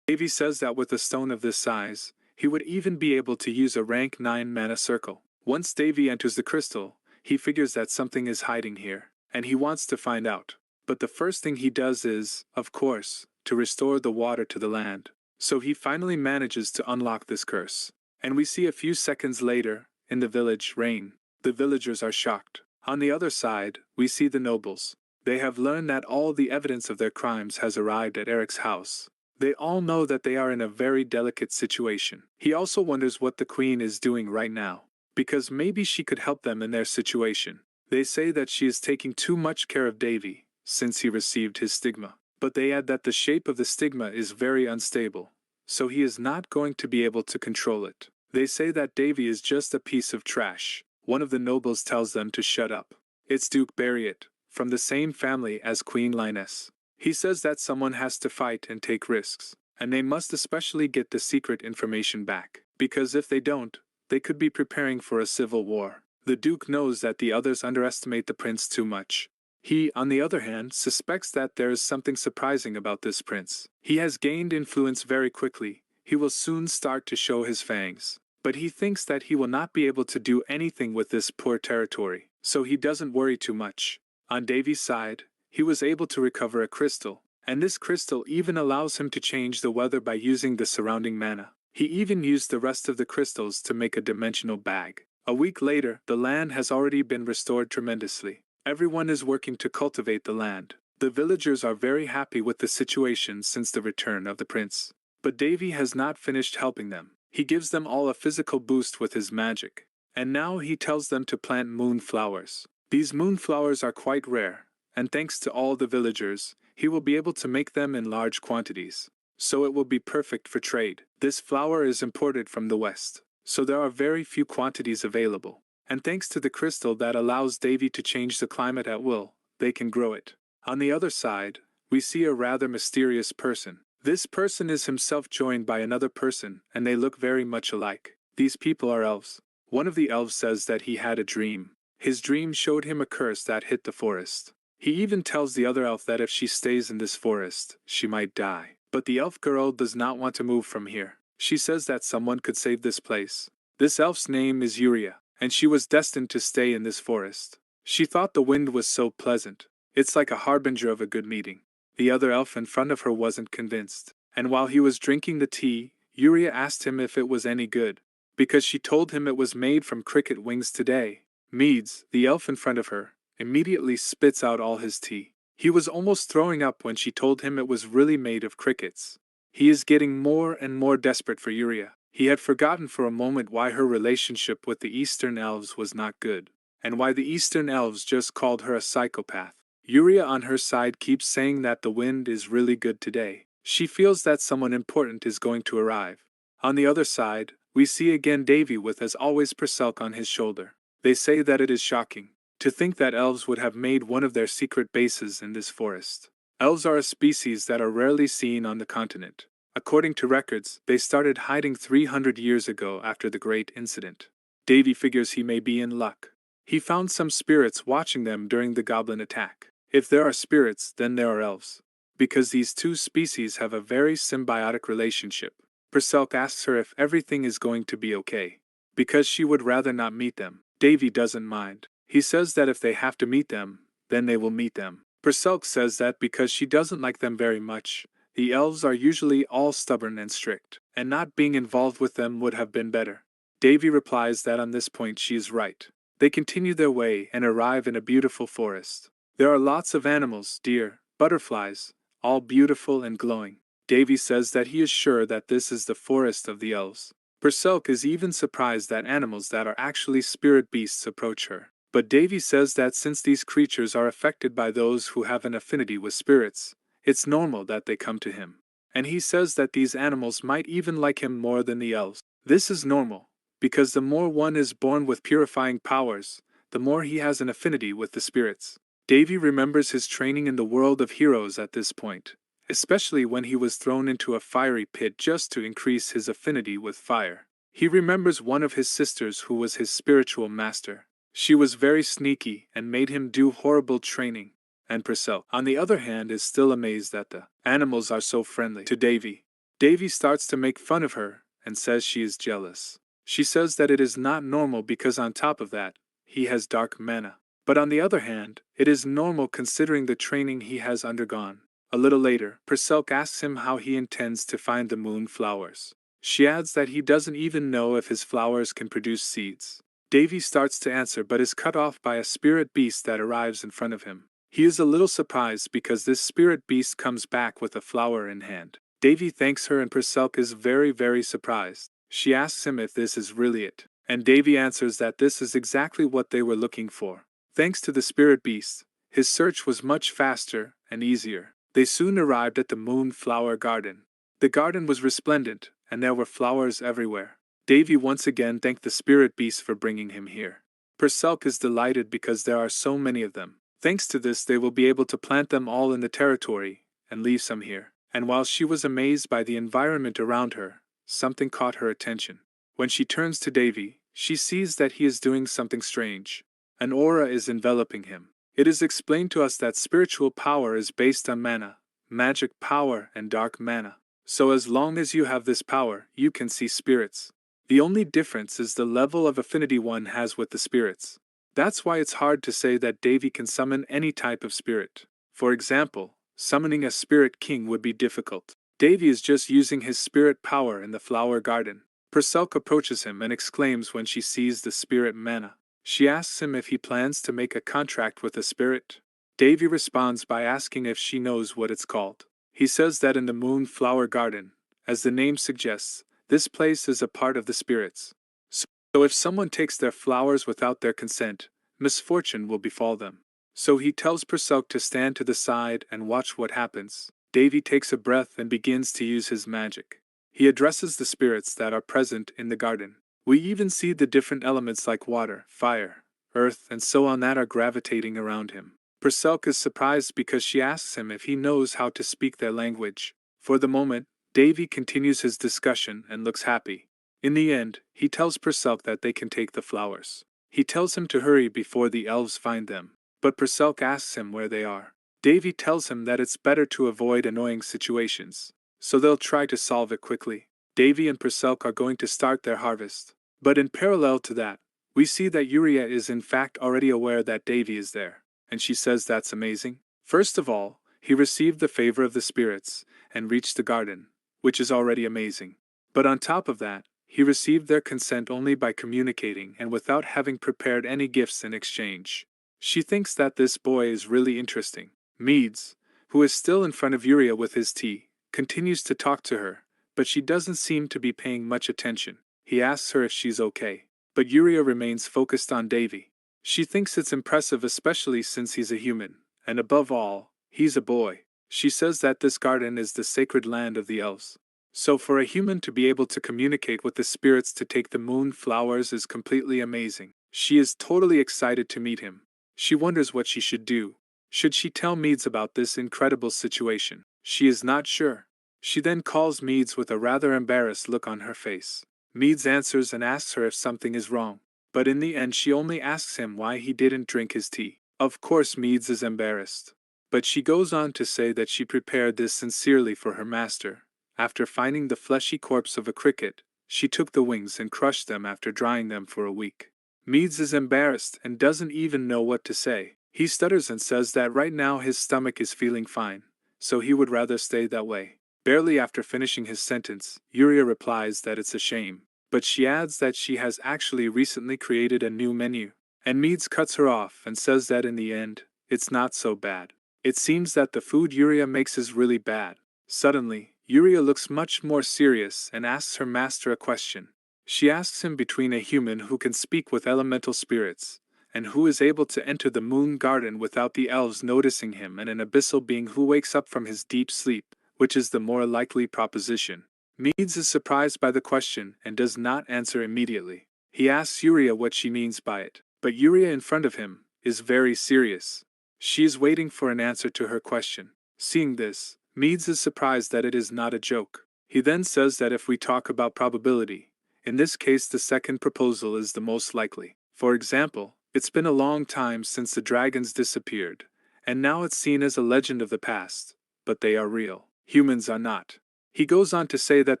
Davy says that with a stone of this size, he would even be able to use a rank 9 mana circle. Once Davy enters the crystal, he figures that something is hiding here, and he wants to find out. But the first thing he does is, of course, to restore the water to the land. So he finally manages to unlock this curse. And we see a few seconds later, in the village, rain. The villagers are shocked. On the other side, we see the nobles. They have learned that all the evidence of their crimes has arrived at Eric's house. They all know that they are in a very delicate situation. He also wonders what the queen is doing right now, because maybe she could help them in their situation. They say that she is taking too much care of Davy, since he received his stigma. But they add that the shape of the stigma is very unstable, so he is not going to be able to control it. They say that Davy is just a piece of trash. One of the nobles tells them to shut up. It's Duke Barriot, from the same family as Queen Linus. He says that someone has to fight and take risks, and they must especially get the secret information back, because if they don't, they could be preparing for a civil war. The Duke knows that the others underestimate the prince too much. He, on the other hand, suspects that there is something surprising about this prince. He has gained influence very quickly. He will soon start to show his fangs. But he thinks that he will not be able to do anything with this poor territory, so he doesn't worry too much. On Davy's side, he was able to recover a crystal, and this crystal even allows him to change the weather by using the surrounding mana. He even used the rest of the crystals to make a dimensional bag. A week later, the land has already been restored tremendously. Everyone is working to cultivate the land. The villagers are very happy with the situation since the return of the prince. But Davy has not finished helping them. He gives them all a physical boost with his magic. And now he tells them to plant moonflowers. These moonflowers are quite rare, and thanks to all the villagers, he will be able to make them in large quantities. So it will be perfect for trade. This flower is imported from the west, so there are very few quantities available. And thanks to the crystal that allows Davy to change the climate at will, they can grow it. On the other side, we see a rather mysterious person. This person is himself joined by another person, and they look very much alike. These people are elves. One of the elves says that he had a dream. His dream showed him a curse that hit the forest. He even tells the other elf that if she stays in this forest, she might die. But the elf girl does not want to move from here. She says that someone could save this place. This elf's name is Yuria, and she was destined to stay in this forest. She thought the wind was so pleasant. It's like a harbinger of a good meeting. The other elf in front of her wasn't convinced, and while he was drinking the tea, Yuria asked him if it was any good, because she told him it was made from cricket wings today. Meads, the elf in front of her, immediately spits out all his tea. He was almost throwing up when she told him it was really made of crickets. He is getting more and more desperate for Yuria. He had forgotten for a moment why her relationship with the Eastern Elves was not good, and why the Eastern Elves just called her a psychopath. Yuria on her side keeps saying that the wind is really good today. She feels that someone important is going to arrive. On the other side, we see again Davy with as always Perselk on his shoulder. They say that it is shocking to think that elves would have made one of their secret bases in this forest. Elves are a species that are rarely seen on the continent. According to records, they started hiding 300 years ago after the Great Incident. Davy figures he may be in luck. He found some spirits watching them during the goblin attack. If there are spirits, then there are elves, because these two species have a very symbiotic relationship. Perselk asks her if everything is going to be okay, because she would rather not meet them. Davy doesn't mind. He says that if they have to meet them, then they will meet them. Perselk says that because she doesn't like them very much, the elves are usually all stubborn and strict, and not being involved with them would have been better. Davy replies that on this point she is right. They continue their way and arrive in a beautiful forest. There are lots of animals, deer, butterflies, all beautiful and glowing. Davy says that he is sure that this is the forest of the elves. Perselk is even surprised that animals that are actually spirit beasts approach her. But Davy says that since these creatures are affected by those who have an affinity with spirits, it's normal that they come to him. And he says that these animals might even like him more than the elves. This is normal, because the more one is born with purifying powers, the more he has an affinity with the spirits. Davy remembers his training in the world of heroes at this point, especially when he was thrown into a fiery pit just to increase his affinity with fire. He remembers one of his sisters who was his spiritual master. She was very sneaky and made him do horrible training, and Perselk, on the other hand, is still amazed that the animals are so friendly to Davy. Davy starts to make fun of her and says she is jealous. She says that it is not normal because on top of that, he has dark mana. But on the other hand, it is normal considering the training he has undergone. A little later, Perselk asks him how he intends to find the moon flowers. She adds that he doesn't even know if his flowers can produce seeds. Davy starts to answer but is cut off by a spirit beast that arrives in front of him. He is a little surprised because this spirit beast comes back with a flower in hand. Davy thanks her and Perselk is very surprised. She asks him if this is really it, and Davy answers that this is exactly what they were looking for. Thanks to the spirit beast, his search was much faster and easier. They soon arrived at the moon flower garden. The garden was resplendent, and there were flowers everywhere. Davy once again thanked the spirit beast for bringing him here. Perselk is delighted because there are so many of them. Thanks to this, they will be able to plant them all in the territory and leave some here. And while she was amazed by the environment around her, something caught her attention. When she turns to Davy, she sees that he is doing something strange. An aura is enveloping him. It is explained to us that spiritual power is based on mana, magic power and dark mana. So as long as you have this power, you can see spirits. The only difference is the level of affinity one has with the spirits. That's why it's hard to say that Davy can summon any type of spirit. For example, summoning a spirit king would be difficult. Davy is just using his spirit power in the flower garden. Perselk approaches him and exclaims when she sees the spirit mana. She asks him if he plans to make a contract with a spirit. Davy responds by asking if she knows what it's called. He says that in the moon flower garden, as the name suggests, this place is a part of the spirits. So if someone takes their flowers without their consent, misfortune will befall them. So he tells Perselk to stand to the side and watch what happens. Davy takes a breath and begins to use his magic. He addresses the spirits that are present in the garden. We even see the different elements like water, fire, earth, and so on that are gravitating around him. Perselk is surprised because she asks him if he knows how to speak their language. For the moment, Davy continues his discussion and looks happy. In the end, he tells Perselk that they can take the flowers. He tells him to hurry before the elves find them, but Perselk asks him where they are. Davy tells him that it's better to avoid annoying situations, so they'll try to solve it quickly. Davy and Perselk are going to start their harvest. But in parallel to that, we see that Yuria is in fact already aware that Davy is there, and she says that's amazing. First of all, he received the favor of the spirits and reached the garden, which is already amazing. But on top of that, he received their consent only by communicating and without having prepared any gifts in exchange. She thinks that this boy is really interesting. Meads, who is still in front of Yuria with his tea, continues to talk to her, but she doesn't seem to be paying much attention. He asks her if she's okay, but Yuria remains focused on Davy. She thinks it's impressive, especially since he's a human, and above all, he's a boy. She says that this garden is the sacred land of the elves. So for a human to be able to communicate with the spirits to take the moon flowers is completely amazing. She is totally excited to meet him. She wonders what she should do. Should she tell Meads about this incredible situation? She is not sure. She then calls Meads with a rather embarrassed look on her face. Meads answers and asks her if something is wrong. But in the end she only asks him why he didn't drink his tea. Of course Meads is embarrassed. But she goes on to say that she prepared this sincerely for her master. After finding the fleshy corpse of a cricket, she took the wings and crushed them after drying them for a week. Meads is embarrassed and doesn't even know what to say. He stutters and says that right now his stomach is feeling fine, so he would rather stay that way. Barely after finishing his sentence, Yuria replies that it's a shame, but she adds that she has actually recently created a new menu. And Meads cuts her off and says that in the end, it's not so bad. It seems that the food Yuria makes is really bad. Suddenly, Yuria looks much more serious and asks her master a question. She asks him between a human who can speak with elemental spirits, and who is able to enter the moon garden without the elves noticing him, and an abyssal being who wakes up from his deep sleep, which is the more likely proposition. Meads is surprised by the question and does not answer immediately. He asks Yuria what she means by it, but Yuria in front of him is very serious. She is waiting for an answer to her question. Seeing this, Meads is surprised that it is not a joke. He then says that if we talk about probability, in this case the second proposal is the most likely. For example, it's been a long time since the dragons disappeared, and now it's seen as a legend of the past, but they are real. Humans are not. He goes on to say that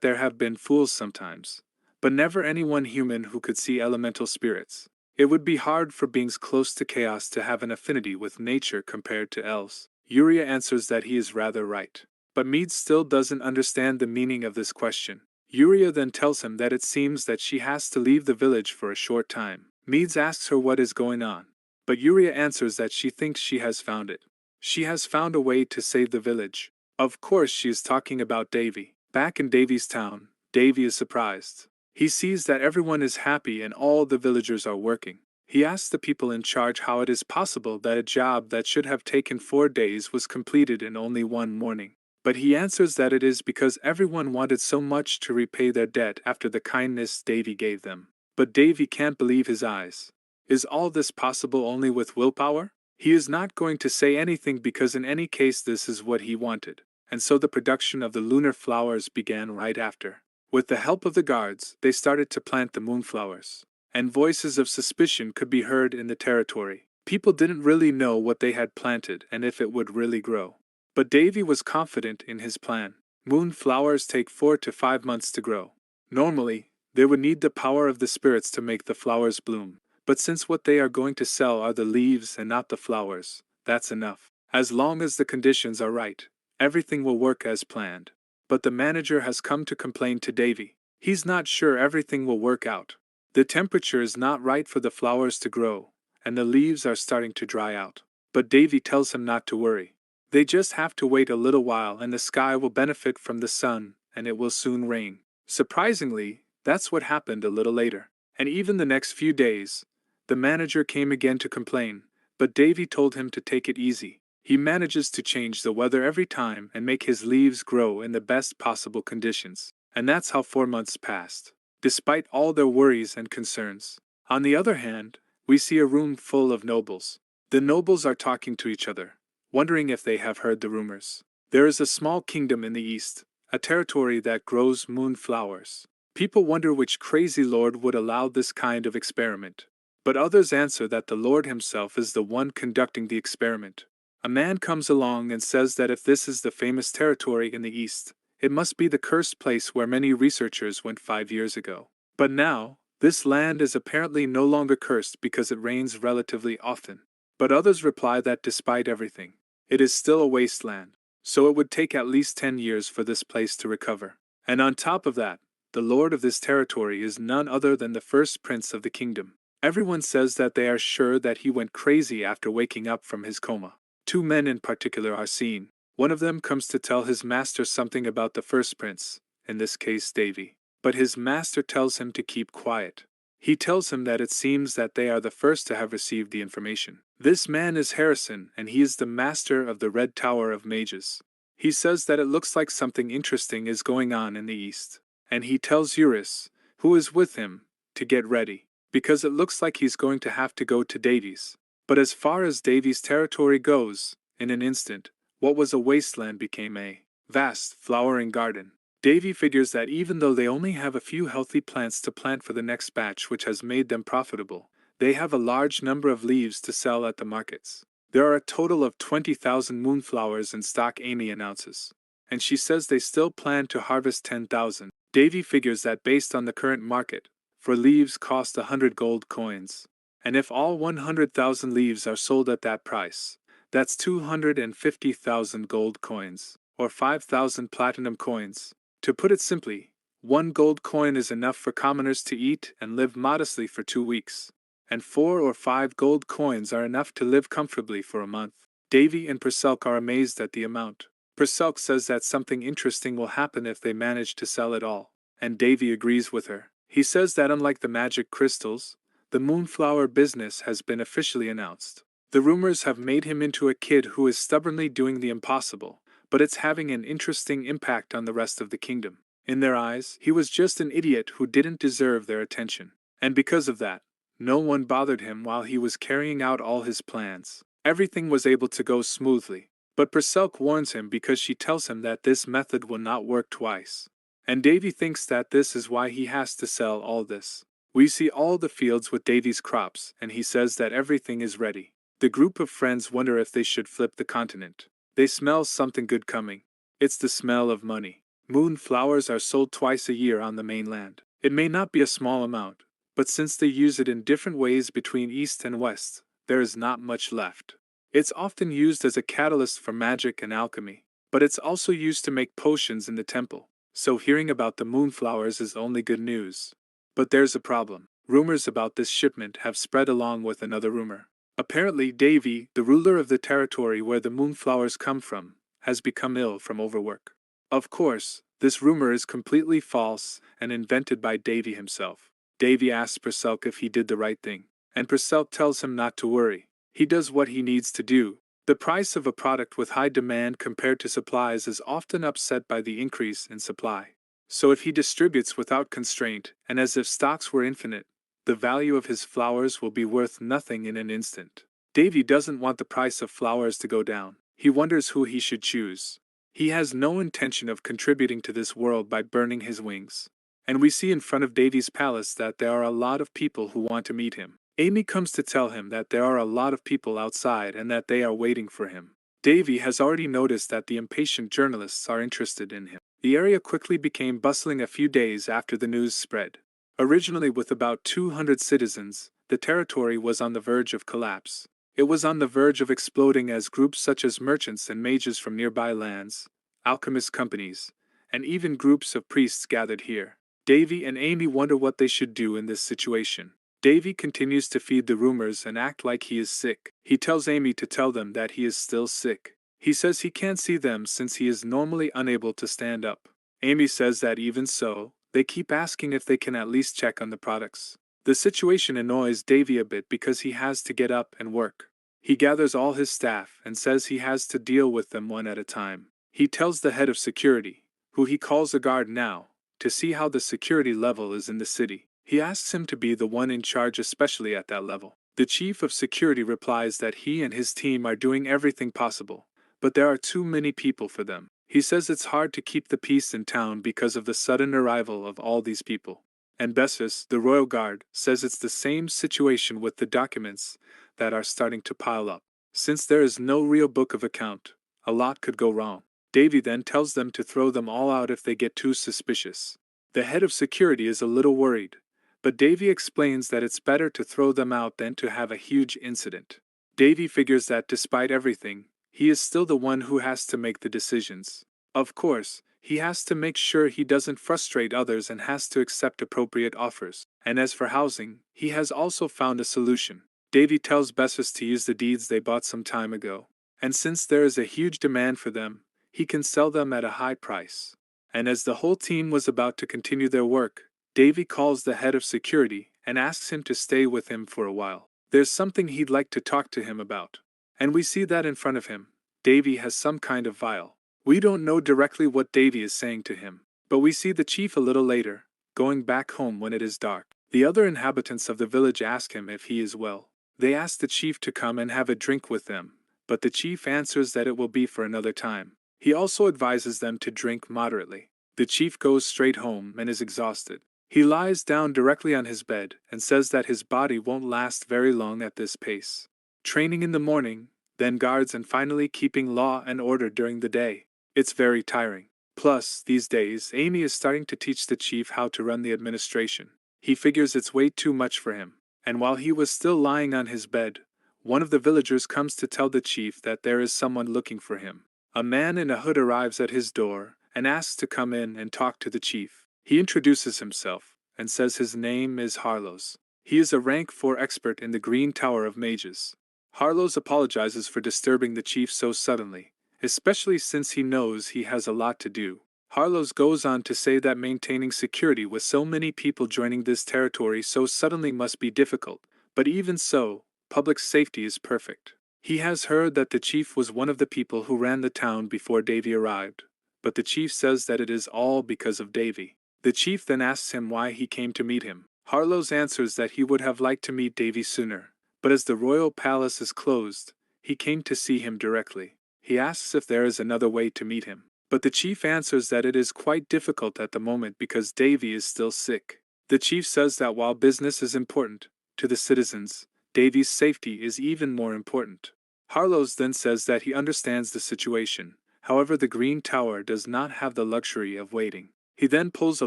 there have been fools sometimes, but never anyone human who could see elemental spirits. It would be hard for beings close to chaos to have an affinity with nature compared to elves. Yuria answers that he is rather right. But Mead still doesn't understand the meaning of this question. Yuria then tells him that it seems that she has to leave the village for a short time. Meads asks her what is going on, but Yuria answers that she thinks she has found it. She has found a way to save the village. Of course she is talking about Davy. Back in Davy's town, Davy is surprised. He sees that everyone is happy and all the villagers are working. He asks the people in charge how it is possible that a job that should have taken 4 days was completed in only 1 morning. But he answers that it is because everyone wanted so much to repay their debt after the kindness Davy gave them. But Davy can't believe his eyes. Is all this possible only with willpower? He is not going to say anything because in any case this is what he wanted. And so the production of the lunar flowers began right after. With the help of the guards, they started to plant the moonflowers. And voices of suspicion could be heard in the territory. People didn't really know what they had planted and if it would really grow. But Davy was confident in his plan. Moonflowers take 4 to 5 months to grow. Normally, they would need the power of the spirits to make the flowers bloom. But since what they are going to sell are the leaves and not the flowers, that's enough. As long as the conditions are right, everything will work as planned. But the manager has come to complain to Davy. He's not sure everything will work out. The temperature is not right for the flowers to grow, and the leaves are starting to dry out. But Davy tells him not to worry. They just have to wait a little while and the sky will benefit from the sun, and it will soon rain. Surprisingly, that's what happened a little later. And even the next few days, the manager came again to complain, but Davy told him to take it easy. He manages to change the weather every time and make his leaves grow in the best possible conditions. And that's how 4 months passed, despite all their worries and concerns. On the other hand, we see a room full of nobles. The nobles are talking to each other, wondering if they have heard the rumors. There is a small kingdom in the east, a territory that grows moonflowers. People wonder which crazy lord would allow this kind of experiment. But others answer that the Lord himself is the one conducting the experiment. A man comes along and says that if this is the famous territory in the east, it must be the cursed place where many researchers went 5 years ago. But now, this land is apparently no longer cursed because it rains relatively often. But others reply that despite everything, it is still a wasteland, so it would take at least 10 years for this place to recover. And on top of that, the lord of this territory is none other than the first prince of the kingdom. Everyone says that they are sure that he went crazy after waking up from his coma. Two men in particular are seen. One of them comes to tell his master something about the first prince, in this case Davy. But his master tells him to keep quiet. He tells him that it seems that they are the first to have received the information. This man is Harrison, and he is the master of the Red Tower of Mages. He says that it looks like something interesting is going on in the east. And he tells Eurus, who is with him, to get ready, because it looks like he's going to have to go to Davy's. But as far as Davy's territory goes, in an instant, what was a wasteland became a vast, flowering garden. Davy figures that even though they only have a few healthy plants to plant for the next batch which has made them profitable, they have a large number of leaves to sell at the markets. There are a total of 20,000 moonflowers in stock, Amy announces. And she says they still plan to harvest 10,000. Davy figures that based on the current market, for leaves cost 100 gold coins. And if all 100,000 leaves are sold at that price, that's 250,000 gold coins, or 5,000 platinum coins. To put it simply, 1 gold coin is enough for commoners to eat and live modestly for 2 weeks. And 4 or 5 gold coins are enough to live comfortably for a month. Davy and Perselk are amazed at the amount. Perselk says that something interesting will happen if they manage to sell it all, and Davy agrees with her. He says that unlike the magic crystals, the moonflower business has been officially announced. The rumors have made him into a kid who is stubbornly doing the impossible, but it's having an interesting impact on the rest of the kingdom. In their eyes, he was just an idiot who didn't deserve their attention. And because of that, no one bothered him while he was carrying out all his plans. Everything was able to go smoothly. But Perselk warns him because she tells him that this method will not work twice. And Davy thinks that this is why he has to sell all this. We see all the fields with Davy's crops, and he says that everything is ready. The group of friends wonder if they should flip the continent. They smell something good coming. It's the smell of money. Moonflowers are sold twice a year on the mainland. It may not be a small amount, but since they use it in different ways between east and west, there is not much left. It's often used as a catalyst for magic and alchemy, but it's also used to make potions in the temple, so hearing about the moonflowers is only good news. But there's a problem. Rumors about this shipment have spread along with another rumor. Apparently Davy, the ruler of the territory where the moonflowers come from, has become ill from overwork. Of course, this rumor is completely false and invented by Davy himself. Davy asks Perselk if he did the right thing, and Perselk tells him not to worry. He does what he needs to do. The price of a product with high demand compared to supplies is often upset by the increase in supply. So if he distributes without constraint, and as if stocks were infinite, the value of his flowers will be worth nothing in an instant. Davy doesn't want the price of flowers to go down. He wonders who he should choose. He has no intention of contributing to this world by burning his wings. And we see in front of Davy's palace that there are a lot of people who want to meet him. Amy comes to tell him that there are a lot of people outside and that they are waiting for him. Davy has already noticed that the impatient journalists are interested in him. The area quickly became bustling a few days after the news spread. Originally with about 200 citizens, the territory was on the verge of collapse. It was on the verge of exploding as groups such as merchants and mages from nearby lands, alchemist companies, and even groups of priests gathered here. Davy and Amy wonder what they should do in this situation. Davy continues to feed the rumors and act like he is sick. He tells Amy to tell them that he is still sick. He says he can't see them since he is normally unable to stand up. Amy says that even so, they keep asking if they can at least check on the products. The situation annoys Davy a bit because he has to get up and work. He gathers all his staff and says he has to deal with them one at a time. He tells the head of security, who he calls a guard now, to see how the security level is in the city. He asks him to be the one in charge, especially at that level. The chief of security replies that he and his team are doing everything possible, but there are too many people for them. He says it's hard to keep the peace in town because of the sudden arrival of all these people. And Bessus, the royal guard, says it's the same situation with the documents that are starting to pile up. Since there is no real book of account, a lot could go wrong. Davy then tells them to throw them all out if they get too suspicious. The head of security is a little worried, but Davy explains that it's better to throw them out than to have a huge incident. Davy figures that despite everything, he is still the one who has to make the decisions. Of course, He has to make sure he doesn't frustrate others and has to accept appropriate offers. And as for housing, he has also found a solution. Davy tells Bessus to use the deeds they bought some time ago. And since there is a huge demand for them, he can sell them at a high price. And as the whole team was about to continue their work, Davy calls the head of security and asks him to stay with him for a while. There's something he'd like to talk to him about. And we see that in front of him. Davy has some kind of vial. We don't know directly what Davy is saying to him, but we see the chief a little later, going back home when it is dark. The other inhabitants of the village ask him if he is well. They ask the chief to come and have a drink with them, but the chief answers that it will be for another time. He also advises them to drink moderately. The chief goes straight home and is exhausted. He lies down directly on his bed and says that his body won't last very long at this pace. Training in the morning, then guards, and finally keeping law and order during the day. It's very tiring. Plus, these days, Amy is starting to teach the chief how to run the administration. He figures it's way too much for him. And while he was still lying on his bed, one of the villagers comes to tell the chief that there is someone looking for him. A man in a hood arrives at his door and asks to come in and talk to the chief. He introduces himself and says his name is Harlows. He is a rank 4 expert in the Green Tower of Mages. Harlows apologizes for disturbing the chief so suddenly, especially since he knows he has a lot to do. Harlows goes on to say that maintaining security with so many people joining this territory so suddenly must be difficult, but even so, public safety is perfect. He has heard that the chief was one of the people who ran the town before Davy arrived, but the chief says that it is all because of Davy. The chief then asks him why he came to meet him. Harlows answers that he would have liked to meet Davy sooner, but as the royal palace is closed, he came to see him directly. He asks if there is another way to meet him, but the chief answers that it is quite difficult at the moment because Davy is still sick. The chief says that while business is important to the citizens, Davy's safety is even more important. Harlows then says that he understands the situation, however the Green Tower does not have the luxury of waiting. He then pulls a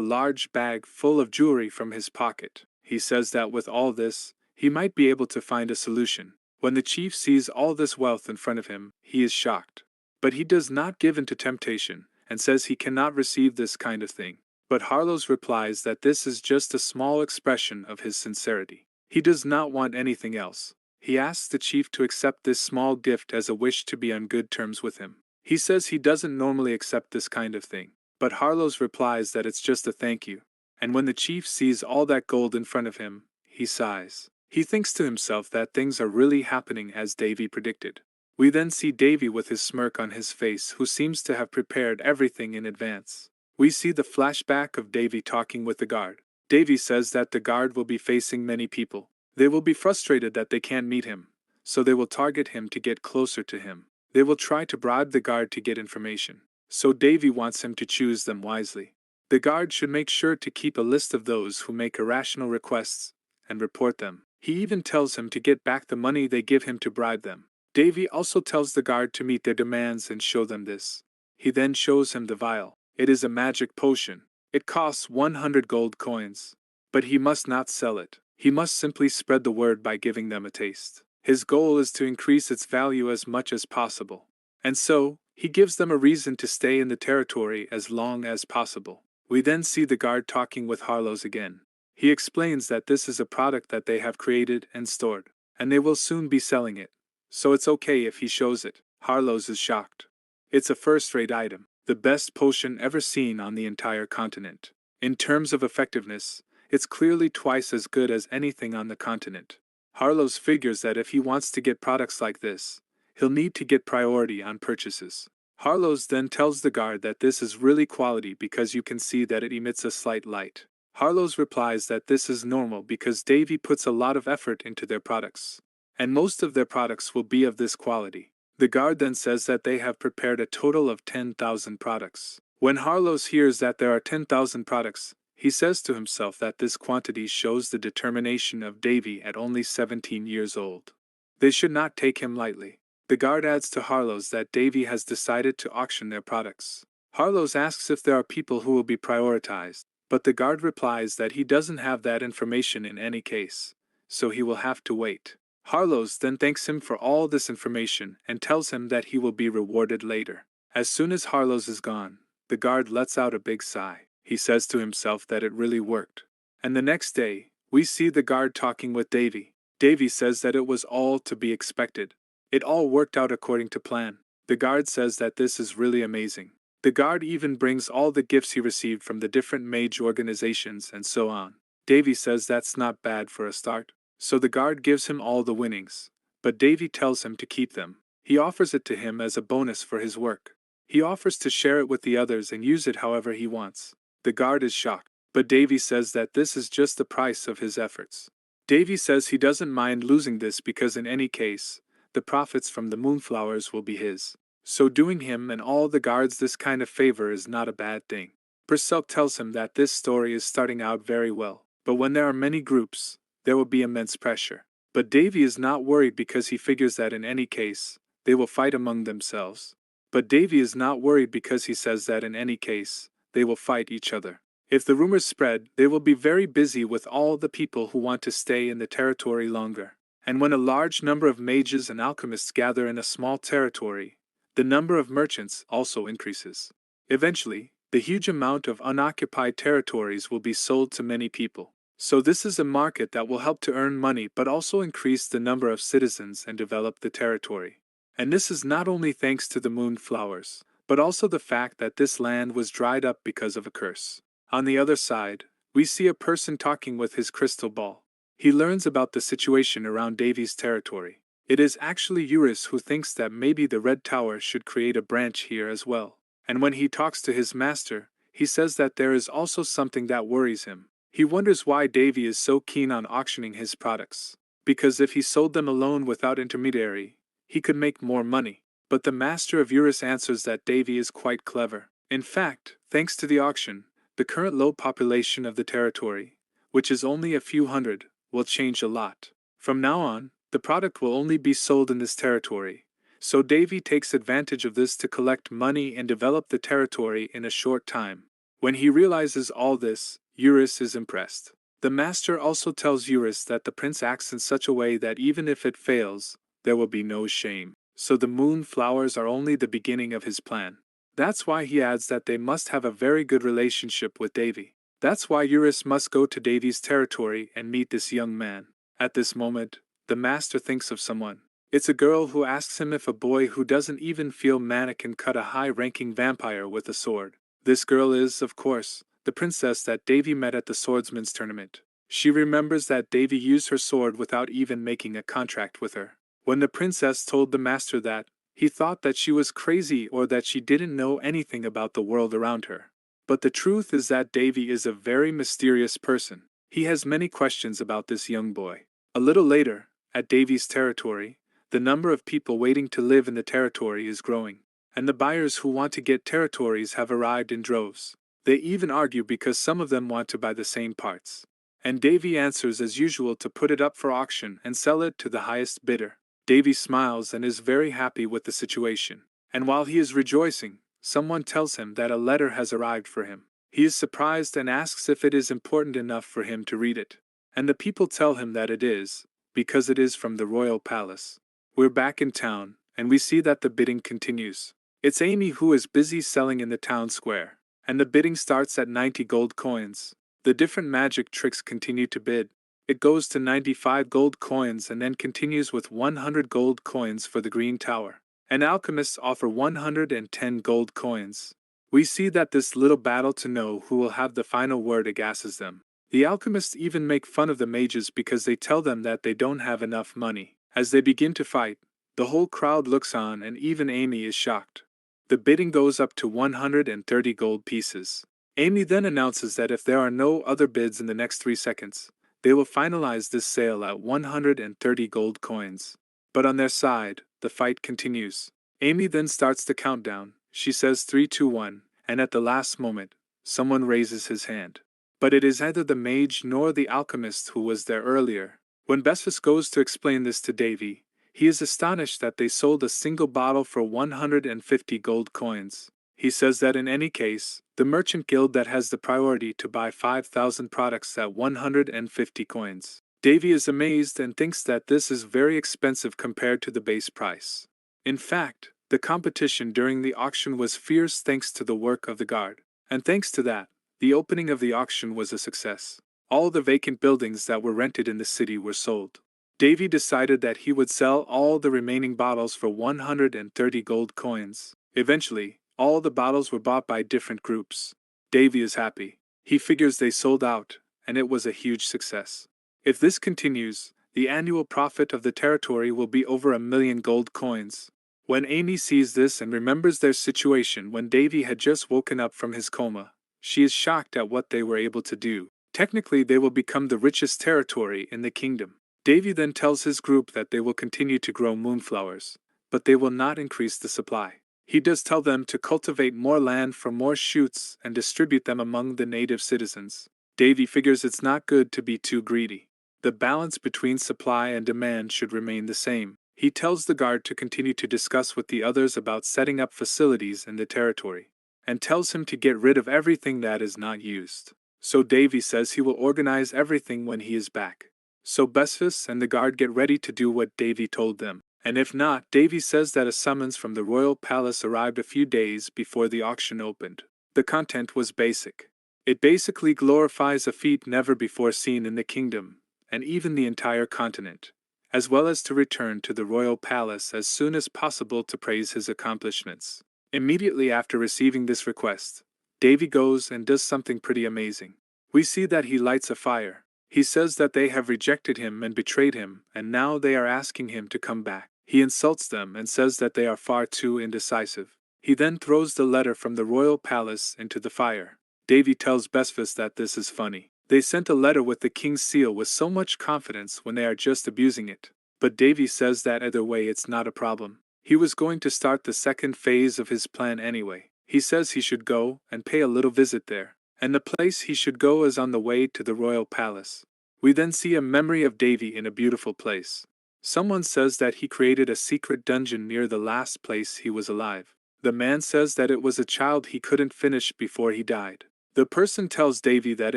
large bag full of jewelry from his pocket. He says that with all this, he might be able to find a solution. When the chief sees all this wealth in front of him, he is shocked. But he does not give in to temptation, and says he cannot receive this kind of thing. But Harlows replies that this is just a small expression of his sincerity. He does not want anything else. He asks the chief to accept this small gift as a wish to be on good terms with him. He says he doesn't normally accept this kind of thing, but Harlows replies that it's just a thank you. And when the chief sees all that gold in front of him, he sighs. He thinks to himself that things are really happening as Davy predicted. We then see Davy with his smirk on his face, who seems to have prepared everything in advance. We see the flashback of Davy talking with the guard. Davy says that the guard will be facing many people. They will be frustrated that they can't meet him, so they will target him to get closer to him. They will try to bribe the guard to get information, so Davy wants him to choose them wisely. The guard should make sure to keep a list of those who make irrational requests and report them. He even tells him to get back the money they give him to bribe them. Davy also tells the guard to meet their demands and show them this. He then shows him the vial. It is a magic potion. It costs 100 gold coins. But he must not sell it. He must simply spread the word by giving them a taste. His goal is to increase its value as much as possible. And so, he gives them a reason to stay in the territory as long as possible. We then see the guard talking with Harlows again. He explains that this is a product that they have created and stored, and they will soon be selling it. So it's okay if he shows it. Harlows is shocked. It's a first-rate item, the best potion ever seen on the entire continent. In terms of effectiveness, it's clearly twice as good as anything on the continent. Harlows figures that if he wants to get products like this, he'll need to get priority on purchases. Harlows then tells the guard that this is really quality because you can see that it emits a slight light. Harlows replies that this is normal because Davy puts a lot of effort into their products, and most of their products will be of this quality. The guard then says that they have prepared a total of 10,000 products. When Harlows hears that there are 10,000 products, he says to himself that this quantity shows the determination of Davy at only 17 years old. They should not take him lightly. The guard adds to Harlows that Davy has decided to auction their products. Harlows asks if there are people who will be prioritized, but the guard replies that he doesn't have that information in any case, so he will have to wait. Harlows then thanks him for all this information and tells him that he will be rewarded later. As soon as Harlows is gone, the guard lets out a big sigh. He says to himself that it really worked. And the next day, we see the guard talking with Davy. Davy says that it was all to be expected. It all worked out according to plan. The guard says that this is really amazing. The guard even brings all the gifts he received from the different mage organizations and so on. Davy says that's not bad for a start. So the guard gives him all the winnings. But Davy tells him to keep them. He offers it to him as a bonus for his work. He offers to share it with the others and use it however he wants. The guard is shocked, but Davy says that this is just the price of his efforts. Davy says he doesn't mind losing this because in any case, the profits from the moonflowers will be his. So doing him and all the guards this kind of favor is not a bad thing. Berserk tells him that this story is starting out very well, but when there are many groups, there will be immense pressure. But Davy is not worried because he figures that in any case, they will fight among themselves. But Davy is not worried because he says that in any case, they will fight each other. If the rumors spread, they will be very busy with all the people who want to stay in the territory longer. And when a large number of mages and alchemists gather in a small territory, the number of merchants also increases. Eventually, the huge amount of unoccupied territories will be sold to many people. So this is a market that will help to earn money but also increase the number of citizens and develop the territory. And this is not only thanks to the moonflowers, but also the fact that this land was dried up because of a curse. On the other side, we see a person talking with his crystal ball. He learns about the situation around Davy's territory. It is actually Eurus who thinks that maybe the Red Tower should create a branch here as well. And when he talks to his master, he says that there is also something that worries him. He wonders why Davy is so keen on auctioning his products. Because if he sold them alone without intermediary, he could make more money. But the master of Eurus answers that Davy is quite clever. In fact, thanks to the auction, the current low population of the territory, which is only a few hundred, will change a lot. From now on, the product will only be sold in this territory. So Davy takes advantage of this to collect money and develop the territory in a short time. When he realizes all this, Eurus is impressed. The master also tells Eurus that the prince acts in such a way that even if it fails, there will be no shame. So the moonflowers are only the beginning of his plan. That's why he adds that they must have a very good relationship with Davy. That's why Eurus must go to Davy's territory and meet this young man. At this moment, the master thinks of someone. It's a girl who asks him if a boy who doesn't even feel mana can cut a high-ranking vampire with a sword. This girl is, of course, the princess that Davy met at the swordsman's tournament. She remembers that Davy used her sword without even making a contract with her. When the princess told the master that, he thought that she was crazy or that she didn't know anything about the world around her. But the truth is that Davy is a very mysterious person. He has many questions about this young boy. A little later, at Davy's territory, the number of people waiting to live in the territory is growing, and the buyers who want to get territories have arrived in droves. They even argue because some of them want to buy the same parts. And Davy answers as usual to put it up for auction and sell it to the highest bidder. Davy smiles and is very happy with the situation. And while he is rejoicing, someone tells him that a letter has arrived for him. He is surprised and asks if it is important enough for him to read it. And the people tell him that it is, because it is from the royal palace. We're back in town, and we see that the bidding continues. It's Amy who is busy selling in the town square. And the bidding starts at 90 gold coins. The different magic tricks continue to bid. It goes to 95 gold coins and then continues with 100 gold coins for the Green Tower. And alchemists offer 110 gold coins. We see that this little battle to know who will have the final word agasses them. The alchemists even make fun of the mages because they tell them that they don't have enough money. As they begin to fight, the whole crowd looks on and even Amy is shocked. The bidding goes up to 130 gold pieces. Amy then announces that if there are no other bids in the next 3 seconds, they will finalize this sale at 130 gold coins. But on their side, the fight continues. Amy then starts the countdown. She says 3, 2, 1, and at the last moment, someone raises his hand. But it is neither the mage nor the alchemist who was there earlier. When Bessus goes to explain this to Davy, he is astonished that they sold a single bottle for 150 gold coins. He says that in any case, the merchant guild that has the priority to buy 5,000 products at 150 coins. Davy is amazed and thinks that this is very expensive compared to the base price. In fact, The competition during the auction was fierce thanks to the work of the guard. And thanks to that, the opening of the auction was a success. All the vacant buildings that were rented in the city were sold. Davy decided that he would sell all the remaining bottles for 130 gold coins. Eventually, all the bottles were bought by different groups. Davy is happy. He figures they sold out, and it was a huge success. If this continues, the annual profit of the territory will be over 1,000,000 gold coins. When Amy sees this and remembers their situation when Davy had just woken up from his coma, she is shocked at what they were able to do. Technically, they will become the richest territory in the kingdom. Davy then tells his group that they will continue to grow moonflowers, but they will not increase the supply. He does tell them to cultivate more land for more shoots and distribute them among the native citizens. Davy figures it's not good to be too greedy. The balance between supply and demand should remain the same. He tells the guard to continue to discuss with the others about setting up facilities in the territory, and tells him to get rid of everything that is not used. So Davy says he will organize everything when he is back. So Besfus and the guard get ready to do what Davy told them. And if not, Davy says that a summons from the royal palace arrived a few days before the auction opened. The content was basic. It basically glorifies a feat never before seen in the kingdom, and even the entire continent, as well as to return to the royal palace as soon as possible to praise his accomplishments. Immediately after receiving this request, Davy goes and does something pretty amazing. We see that he lights a fire. He says that they have rejected him and betrayed him, and now they are asking him to come back. He insults them and says that they are far too indecisive. He then throws the letter from the royal palace into the fire. Davy tells Besfus that this is funny. They sent a letter with the king's seal with so much confidence when they are just abusing it. But Davy says that either way it's not a problem. He was going to start the second phase of his plan anyway. He says he should go and pay a little visit there, and the place he should go is on the way to the royal palace. We then see a memory of Davy in a beautiful place. Someone says that he created a secret dungeon near the last place he was alive. The man says that it was a child he couldn't finish before he died. The person tells Davy that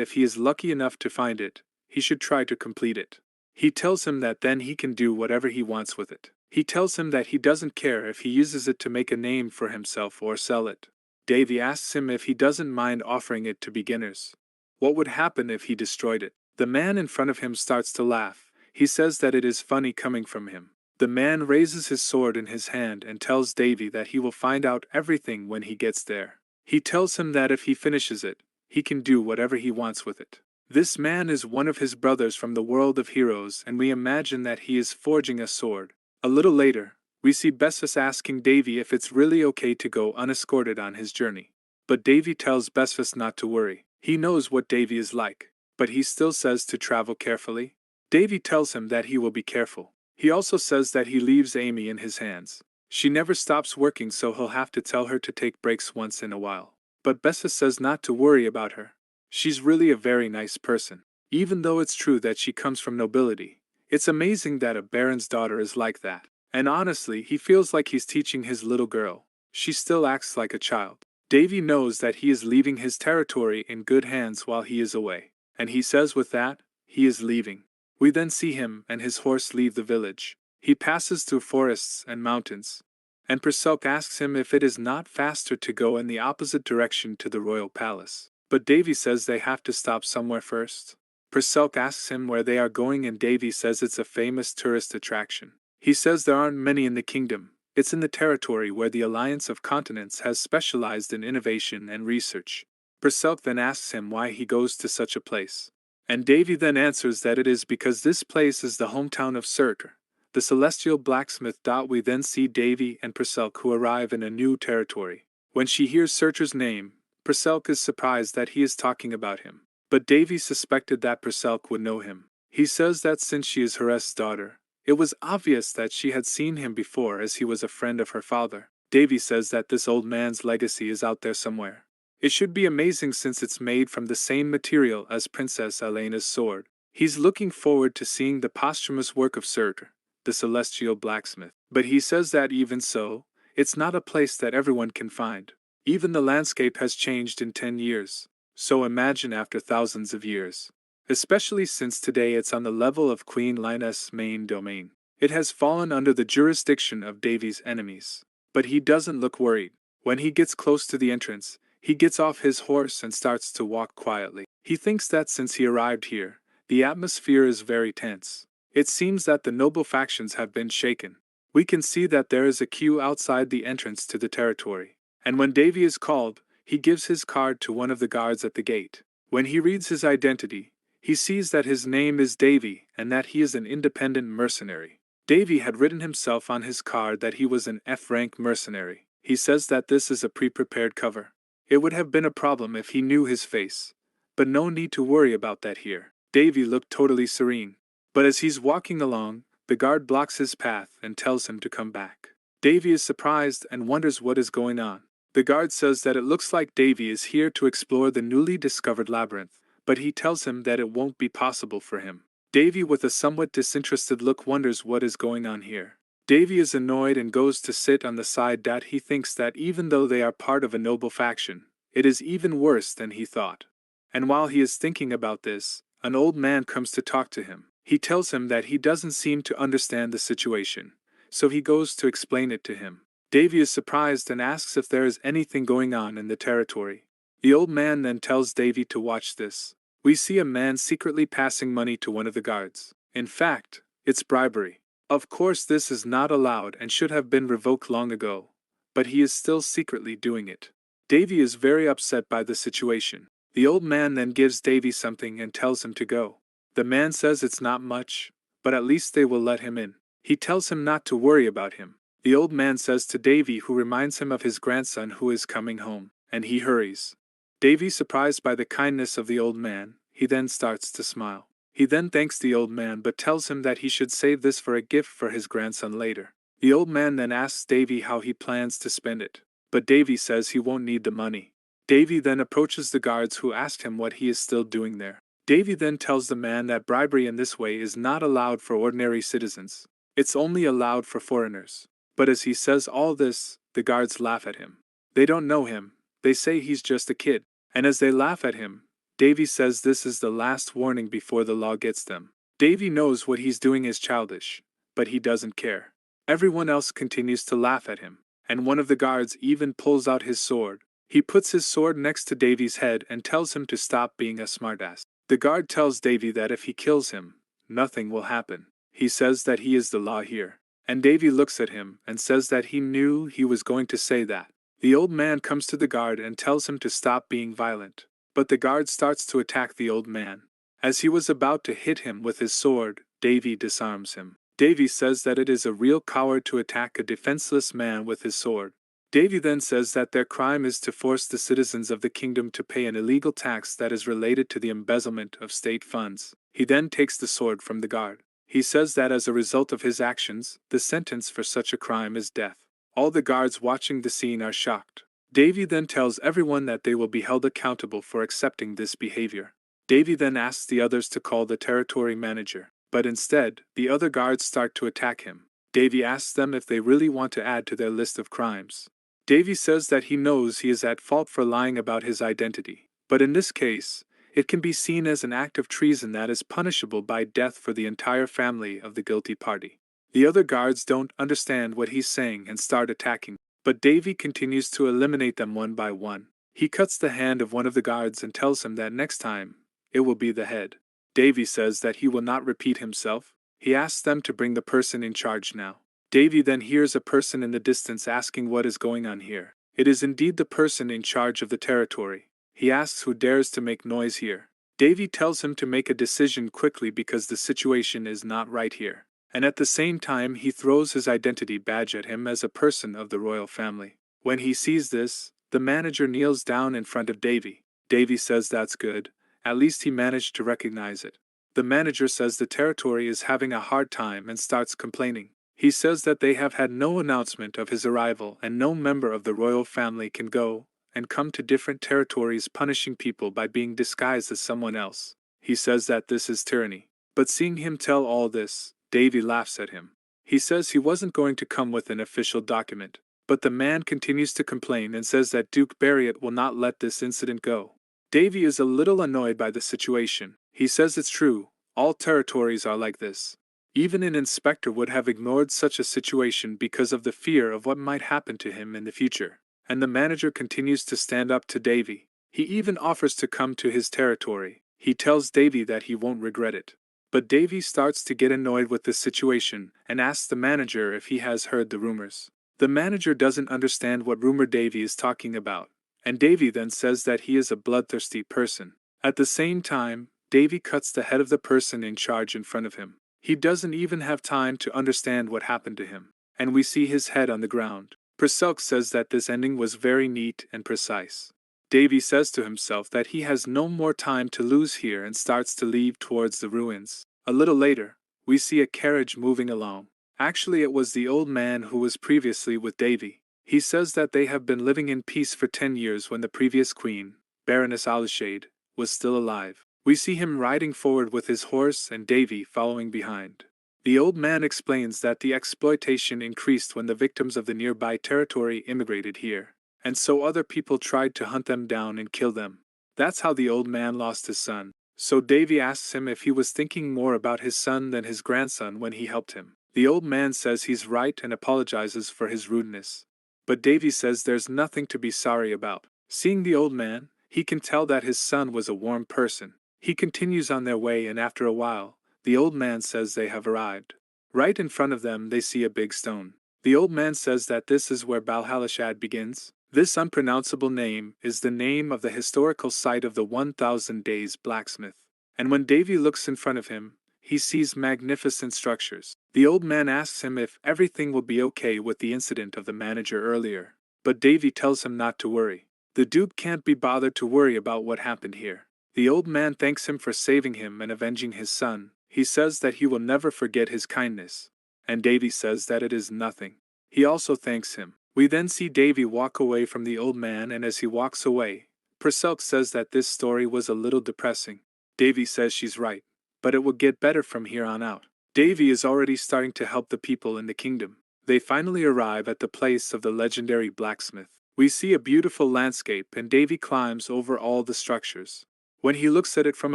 if he is lucky enough to find it, he should try to complete it. He tells him that then he can do whatever he wants with it. He tells him that he doesn't care if he uses it to make a name for himself or sell it. Davy asks him if he doesn't mind offering it to beginners. What would happen if he destroyed it? The man in front of him starts to laugh. He says that it is funny coming from him. The man raises his sword in his hand and tells Davy that he will find out everything when he gets there. He tells him that if he finishes it, he can do whatever he wants with it. This man is one of his brothers from the world of heroes, and we imagine that he is forging a sword. A little later, we see Besfus asking Davy if it's really okay to go unescorted on his journey. But Davy tells Besfus not to worry. He knows what Davy is like, but he still says to travel carefully. Davy tells him that he will be careful. He also says that he leaves Amy in his hands. She never stops working, so he'll have to tell her to take breaks once in a while. But Besfus says not to worry about her. She's really a very nice person. Even though it's true that she comes from nobility, it's amazing that a baron's daughter is like that. And honestly, he feels like he's teaching his little girl. She still acts like a child. Davy knows that he is leaving his territory in good hands while he is away. And he says with that, he is leaving. We then see him and his horse leave the village. He passes through forests and mountains, and Perselk asks him if it is not faster to go in the opposite direction to the royal palace. But Davy says they have to stop somewhere first. Perselk asks him where they are going, and Davy says it's a famous tourist attraction. He says there aren't many in the kingdom. It's in the territory where the Alliance of Continents has specialized in innovation and research. Perselk then asks him why he goes to such a place. And Davy then answers that it is because this place is the hometown of Surtur, the celestial blacksmith. We then see Davy and Perselk who arrive in a new territory. When she hears Surtur's name, Perselk is surprised that he is talking about him. But Davy suspected that Perselk would know him. He says that since she is Hareth's daughter, it was obvious that she had seen him before as he was a friend of her father. Davy says that this old man's legacy is out there somewhere. It should be amazing since it's made from the same material as Princess Elena's sword. He's looking forward to seeing the posthumous work of Surtur, the celestial blacksmith. But he says that even so, it's not a place that everyone can find. Even the landscape has changed in 10 years. So imagine after thousands of years. Especially since today it's on the level of Queen Linus' main domain. It has fallen under the jurisdiction of Davy's enemies. But he doesn't look worried. When he gets close to the entrance, he gets off his horse and starts to walk quietly. He thinks that since he arrived here, the atmosphere is very tense. It seems that the noble factions have been shaken. We can see that there is a queue outside the entrance to the territory. And when Davy is called, he gives his card to one of the guards at the gate. When he reads his identity, he sees that his name is Davy and that he is an independent mercenary. Davy had written himself on his card that he was an F-rank mercenary. He says that this is a pre-prepared cover. It would have been a problem if he knew his face, but no need to worry about that here. Davy looked totally serene. But as he's walking along, the guard blocks his path and tells him to come back. Davy is surprised and wonders what is going on. The guard says that it looks like Davy is here to explore the newly discovered labyrinth, but he tells him that it won't be possible for him. Davy, with a somewhat disinterested look, wonders what is going on here. Davy is annoyed and goes to sit on the side that he thinks that even though they are part of a noble faction, it is even worse than he thought. And while he is thinking about this, an old man comes to talk to him. He tells him that he doesn't seem to understand the situation, so he goes to explain it to him. Davy is surprised and asks if there is anything going on in the territory. The old man then tells Davy to watch this. We see a man secretly passing money to one of the guards. In fact, it's bribery. Of course, this is not allowed and should have been revoked long ago, but he is still secretly doing it. Davy is very upset by the situation. The old man then gives Davy something and tells him to go. The man says it's not much, but at least they will let him in. He tells him not to worry about him. The old man says to Davy, who reminds him of his grandson who is coming home, and he hurries. Davy, surprised by the kindness of the old man, he then starts to smile. He then thanks the old man but tells him that he should save this for a gift for his grandson later. The old man then asks Davy how he plans to spend it, but Davy says he won't need the money. Davy then approaches the guards who asked him what he is still doing there. Davy then tells the man that bribery in this way is not allowed for ordinary citizens. It's only allowed for foreigners. But as he says all this, the guards laugh at him. They don't know him. They say he's just a kid. And as they laugh at him, Davy says this is the last warning before the law gets them. Davy knows what he's doing is childish, but he doesn't care. Everyone else continues to laugh at him, and one of the guards even pulls out his sword. He puts his sword next to Davy's head and tells him to stop being a smartass. The guard tells Davy that if he kills him, nothing will happen. He says that he is the law here, and Davy looks at him and says that he knew he was going to say that. The old man comes to the guard and tells him to stop being violent. But the guard starts to attack the old man. As he was about to hit him with his sword, Davy disarms him. Davy says that it is a real coward to attack a defenseless man with his sword. Davy then says that their crime is to force the citizens of the kingdom to pay an illegal tax that is related to the embezzlement of state funds. He then takes the sword from the guard. He says that as a result of his actions, the sentence for such a crime is death. All the guards watching the scene are shocked. Davy then tells everyone that they will be held accountable for accepting this behavior. Davy then asks the others to call the territory manager, but instead, the other guards start to attack him. Davy asks them if they really want to add to their list of crimes. Davy says that he knows he is at fault for lying about his identity, but in this case, it can be seen as an act of treason that is punishable by death for the entire family of the guilty party. The other guards don't understand what he's saying and start attacking. But Davy continues to eliminate them one by one. He cuts the hand of one of the guards and tells him that next time, it will be the head. Davy says that he will not repeat himself. He asks them to bring the person in charge now. Davy then hears a person in the distance asking what is going on here. It is indeed the person in charge of the territory. He asks who dares to make noise here. Davy tells him to make a decision quickly because the situation is not right here. And at the same time he throws his identity badge at him as a person of the royal family. When he sees this, the manager kneels down in front of Davy. Davy says that's good, at least he managed to recognize it. The manager says the territory is having a hard time and starts complaining. He says that they have had no announcement of his arrival and no member of the royal family can go and come to different territories punishing people by being disguised as someone else. He says that this is tyranny. But seeing him tell all this, Davy laughs at him. He says he wasn't going to come with an official document, but the man continues to complain and says that Duke Barriott will not let this incident go. Davy is a little annoyed by the situation. He says it's true, all territories are like this. Even an inspector would have ignored such a situation because of the fear of what might happen to him in the future. And the manager continues to stand up to Davy. He even offers to come to his territory. He tells Davy that he won't regret it. But Davy starts to get annoyed with this situation and asks the manager if he has heard the rumors. The manager doesn't understand what rumor Davy is talking about, and Davy then says that he is a bloodthirsty person. At the same time, Davy cuts the head of the person in charge in front of him. He doesn't even have time to understand what happened to him, and we see his head on the ground. Perselk says that this ending was very neat and precise. Davy says to himself that he has no more time to lose here and starts to leave towards the ruins. A little later, we see a carriage moving along. Actually, it was the old man who was previously with Davy. He says that they have been living in peace for 10 years when the previous queen, Baroness Alishade, was still alive. We see him riding forward with his horse and Davy following behind. The old man explains that the exploitation increased when the victims of the nearby territory immigrated here, and so other people tried to hunt them down and kill them. That's how the old man lost his son. So Davy asks him if he was thinking more about his son than his grandson when he helped him. The old man says he's right and apologizes for his rudeness. But Davy says there's nothing to be sorry about. Seeing the old man, he can tell that his son was a warm person. He continues on their way, and after a while, the old man says they have arrived. Right in front of them they see a big stone. The old man says that this is where Balhalashad begins. This unpronounceable name is the name of the historical site of the 1000 Days blacksmith. And when Davy looks in front of him, he sees magnificent structures. The old man asks him if everything will be okay with the incident of the manager earlier. But Davy tells him not to worry. The dude can't be bothered to worry about what happened here. The old man thanks him for saving him and avenging his son. He says that he will never forget his kindness. And Davy says that it is nothing. He also thanks him. We then see Davy walk away from the old man, and as he walks away, Perselk says that this story was a little depressing. Davy says she's right, but it will get better from here on out. Davy is already starting to help the people in the kingdom. They finally arrive at the place of the legendary blacksmith. We see a beautiful landscape, and Davy climbs over all the structures. When he looks at it from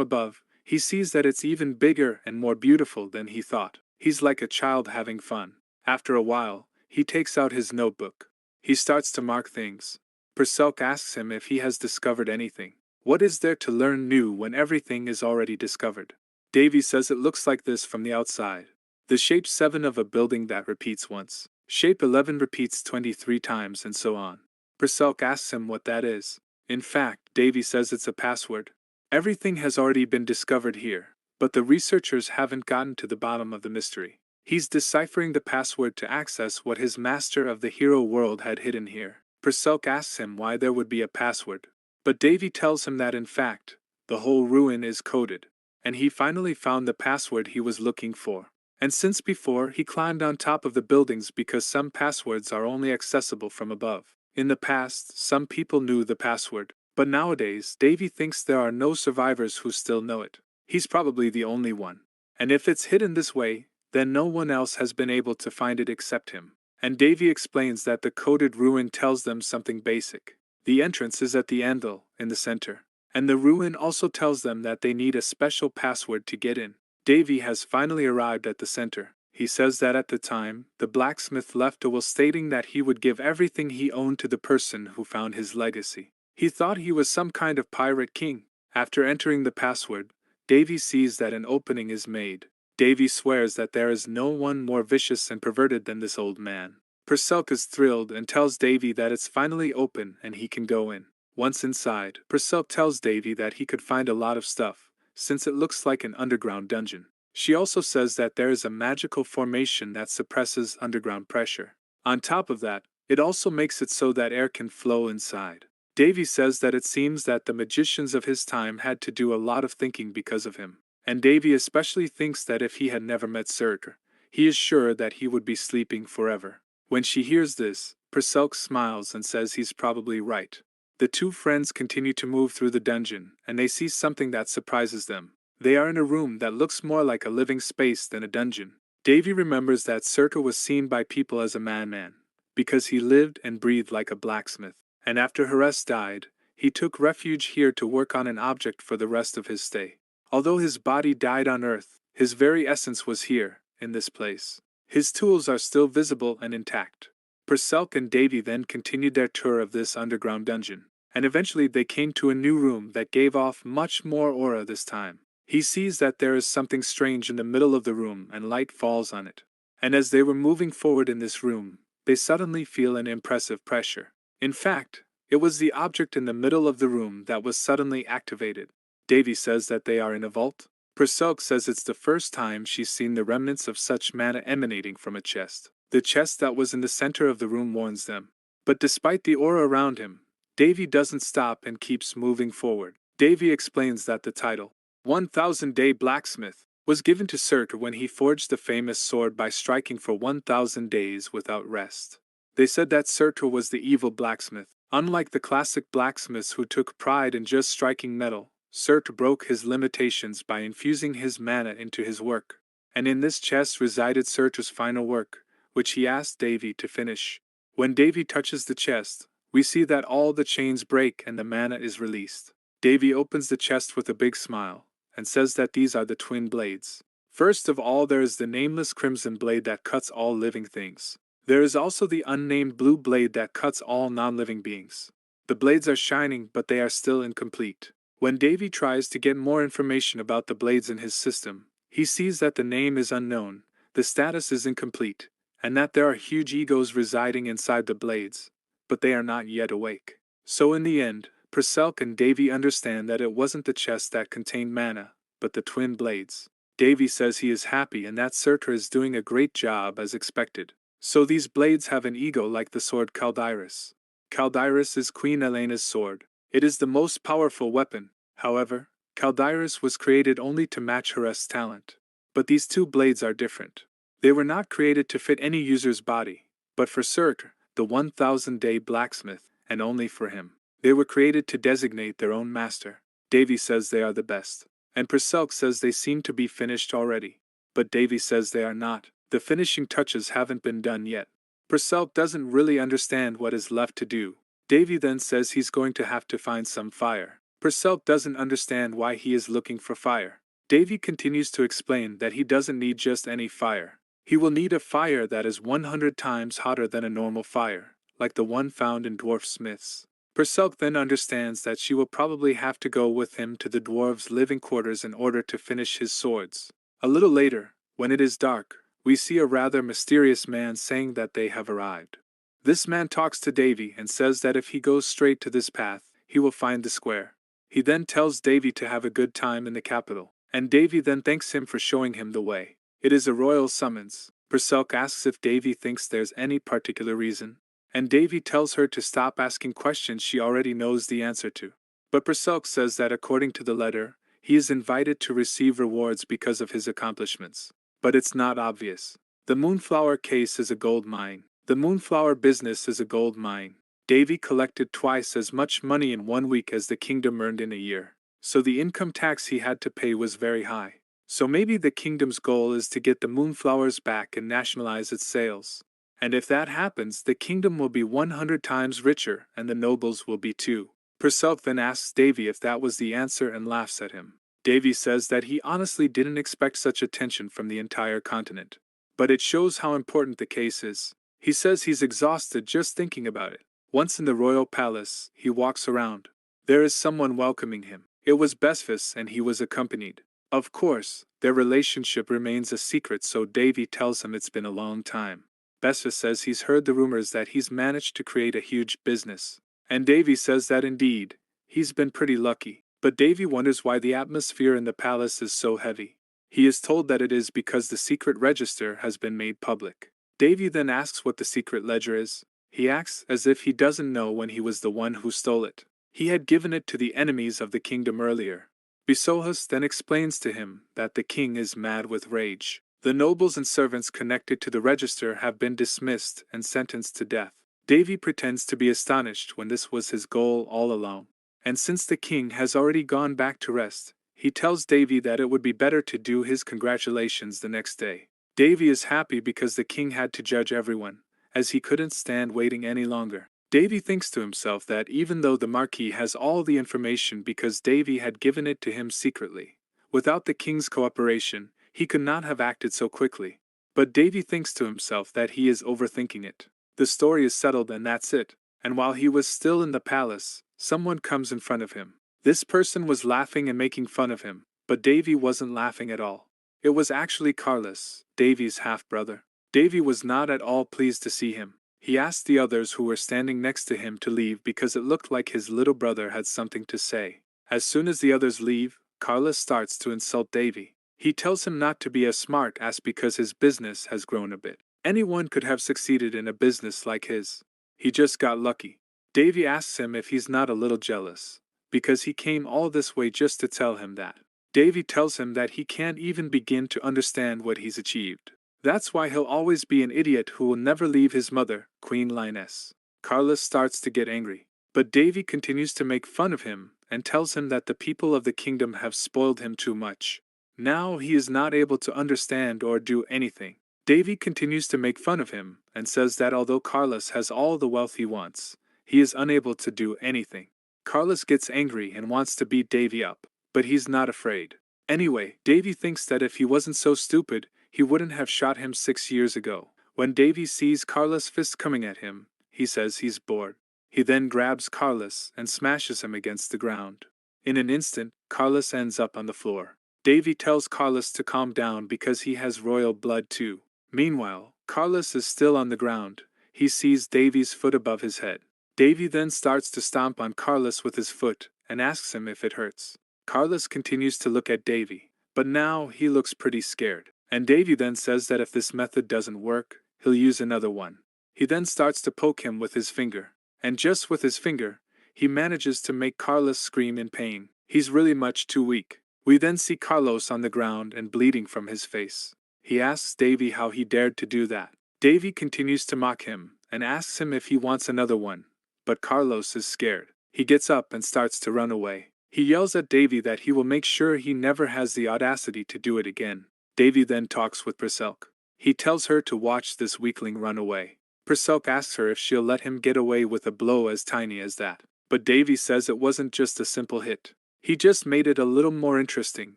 above, he sees that it's even bigger and more beautiful than he thought. He's like a child having fun. After a while, he takes out his notebook. He starts to mark things. Perselk asks him if he has discovered anything. What is there to learn new when everything is already discovered? Davy says it looks like this from the outside. The shape 7 of a building that repeats once. Shape 11 repeats 23 times, and so on. Perselk asks him what that is. In fact, Davy says it's a password. Everything has already been discovered here, but the researchers haven't gotten to the bottom of the mystery. He's deciphering the password to access what his master of the hero world had hidden here. Perselk asks him why there would be a password, but Davy tells him that in fact, the whole ruin is coded, and he finally found the password he was looking for. And since before, he climbed on top of the buildings because some passwords are only accessible from above. In the past, some people knew the password, but nowadays, Davy thinks there are no survivors who still know it. He's probably the only one. And if it's hidden this way, then no one else has been able to find it except him. And Davy explains that the coded ruin tells them something basic. The entrance is at the anvil, in the center. And the ruin also tells them that they need a special password to get in. Davy has finally arrived at the center. He says that at the time, the blacksmith left a will stating that he would give everything he owned to the person who found his legacy. He thought he was some kind of pirate king. After entering the password, Davy sees that an opening is made. Davy swears that there is no one more vicious and perverted than this old man. Perselk is thrilled and tells Davy that it's finally open and he can go in. Once inside, Perselk tells Davy that he could find a lot of stuff, since it looks like an underground dungeon. She also says that there is a magical formation that suppresses underground pressure. On top of that, it also makes it so that air can flow inside. Davy says that it seems that the magicians of his time had to do a lot of thinking because of him. And Davy especially thinks that if he had never met Surtur, he is sure that he would be sleeping forever. When she hears this, Perselk smiles and says he's probably right. The two friends continue to move through the dungeon, and they see something that surprises them. They are in a room that looks more like a living space than a dungeon. Davy remembers that Surtur was seen by people as a madman, because he lived and breathed like a blacksmith. And after Heres died, he took refuge here to work on an object for the rest of his stay. Although his body died on Earth, his very essence was here, in this place. His tools are still visible and intact. Purcell and Davy then continued their tour of this underground dungeon, and eventually they came to a new room that gave off much more aura this time. He sees that there is something strange in the middle of the room and light falls on it. And as they were moving forward in this room, they suddenly feel an impressive pressure. In fact, it was the object in the middle of the room that was suddenly activated. Davy says that they are in a vault. Purcell says it's the first time she's seen the remnants of such mana emanating from a chest. The chest that was in the center of the room warns them. But despite the aura around him, Davy doesn't stop and keeps moving forward. Davy explains that the title, 1000-Day Blacksmith, was given to Surtur when he forged the famous sword by striking for 1000 days without rest. They said that Surtur was the evil blacksmith. Unlike the classic blacksmiths who took pride in just striking metal, Surtur broke his limitations by infusing his mana into his work. And in this chest resided Surtur's final work, which he asked Davy to finish. When Davy touches the chest, we see that all the chains break and the mana is released. Davy opens the chest with a big smile, and says that these are the twin blades. First of all there is the nameless crimson blade that cuts all living things. There is also the unnamed blue blade that cuts all non-living beings. The blades are shining but they are still incomplete. When Davy tries to get more information about the blades in his system, he sees that the name is unknown, the status is incomplete, and that there are huge egos residing inside the blades, but they are not yet awake. So in the end, Purcell and Davy understand that it wasn't the chest that contained mana, but the twin blades. Davy says he is happy and that Surtur is doing a great job as expected. So these blades have an ego like the sword Caldiris. Caldiris is Queen Elena's sword. It is the most powerful weapon. However, Caldiris was created only to match Hera's talent. But these two blades are different. They were not created to fit any user's body, but for Surtur, the 1000-day blacksmith, and only for him. They were created to designate their own master. Davy says they are the best, and Purcell says they seem to be finished already. But Davy says they are not. The finishing touches haven't been done yet. Purcell doesn't really understand what is left to do. Davy then says he's going to have to find some fire. Purcell doesn't understand why he is looking for fire. Davy continues to explain that he doesn't need just any fire. He will need a fire that is 100 times hotter than a normal fire, like the one found in dwarf smiths. Purcell then understands that she will probably have to go with him to the dwarves' living quarters in order to finish his swords. A little later, when it is dark, we see a rather mysterious man saying that they have arrived. This man talks to Davy and says that if he goes straight to this path, he will find the square. He then tells Davy to have a good time in the capital, and Davy then thanks him for showing him the way. It is a royal summons. Purcell asks if Davy thinks there's any particular reason, and Davy tells her to stop asking questions she already knows the answer to. But Purcell says that according to the letter, he is invited to receive rewards because of his accomplishments. But it's not obvious. The Moonflower case is a gold mine. The Moonflower business is a gold mine. Davy collected twice as much money in 1 week as the kingdom earned in a year. So the income tax he had to pay was very high. So maybe the kingdom's goal is to get the Moonflowers back and nationalize its sales. And if that happens, the kingdom will be 100 times richer and the nobles will be too. Purcell then asks Davy if that was the answer and laughs at him. Davy says that he honestly didn't expect such attention from the entire continent. But it shows how important the case is. He says he's exhausted just thinking about it. Once in the royal palace, he walks around. There is someone welcoming him. It was Besfus and he was accompanied. Of course, their relationship remains a secret, so Davy tells him it's been a long time. Besfus says he's heard the rumors that he's managed to create a huge business. And Davy says that indeed, he's been pretty lucky. But Davy wonders why the atmosphere in the palace is so heavy. He is told that it is because the secret register has been made public. Davy then asks what the secret ledger is. He acts as if he doesn't know when he was the one who stole it. He had given it to the enemies of the kingdom earlier. Bisohas then explains to him that the king is mad with rage. The nobles and servants connected to the register have been dismissed and sentenced to death. Davy pretends to be astonished when this was his goal all along. And since the king has already gone back to rest, he tells Davy that it would be better to do his congratulations the next day. Davy is happy because the king had to judge everyone, as he couldn't stand waiting any longer. Davy thinks to himself that even though the Marquis has all the information because Davy had given it to him secretly, without the king's cooperation, he could not have acted so quickly. But Davy thinks to himself that he is overthinking it. The story is settled and that's it. And while he was still in the palace, someone comes in front of him. This person was laughing and making fun of him, but Davy wasn't laughing at all. It was actually Carlos, Davy's half-brother. Davy was not at all pleased to see him. He asked the others who were standing next to him to leave because it looked like his little brother had something to say. As soon as the others leave, Carlos starts to insult Davy. He tells him not to be as smart as because his business has grown a bit. Anyone could have succeeded in a business like his. He just got lucky. Davy asks him if he's not a little jealous, because he came all this way just to tell him that. Davy tells him that he can't even begin to understand what he's achieved. That's why he'll always be an idiot who will never leave his mother, Queen Lioness. Carlos starts to get angry, but Davy continues to make fun of him and tells him that the people of the kingdom have spoiled him too much. Now he is not able to understand or do anything. Davy continues to make fun of him and says that although Carlos has all the wealth he wants, he is unable to do anything. Carlos gets angry and wants to beat Davy up, but he's not afraid. Anyway, Davy thinks that if he wasn't so stupid, he wouldn't have shot him 6 years ago. When Davy sees Carlos' fist coming at him, he says he's bored. He then grabs Carlos and smashes him against the ground. In an instant, Carlos ends up on the floor. Davy tells Carlos to calm down because he has royal blood too. Meanwhile, Carlos is still on the ground. He sees Davy's foot above his head. Davy then starts to stomp on Carlos with his foot and asks him if it hurts. Carlos continues to look at Davy, but now he looks pretty scared. And Davy then says that if this method doesn't work, he'll use another one. He then starts to poke him with his finger, and just with his finger, he manages to make Carlos scream in pain. He's really much too weak. We then see Carlos on the ground and bleeding from his face. He asks Davy how he dared to do that. Davy continues to mock him and asks him if he wants another one, but Carlos is scared. He gets up and starts to run away. He yells at Davy that he will make sure he never has the audacity to do it again. Davy then talks with Perselk. He tells her to watch this weakling run away. Perselk asks her if she'll let him get away with a blow as tiny as that. But Davy says it wasn't just a simple hit. He just made it a little more interesting,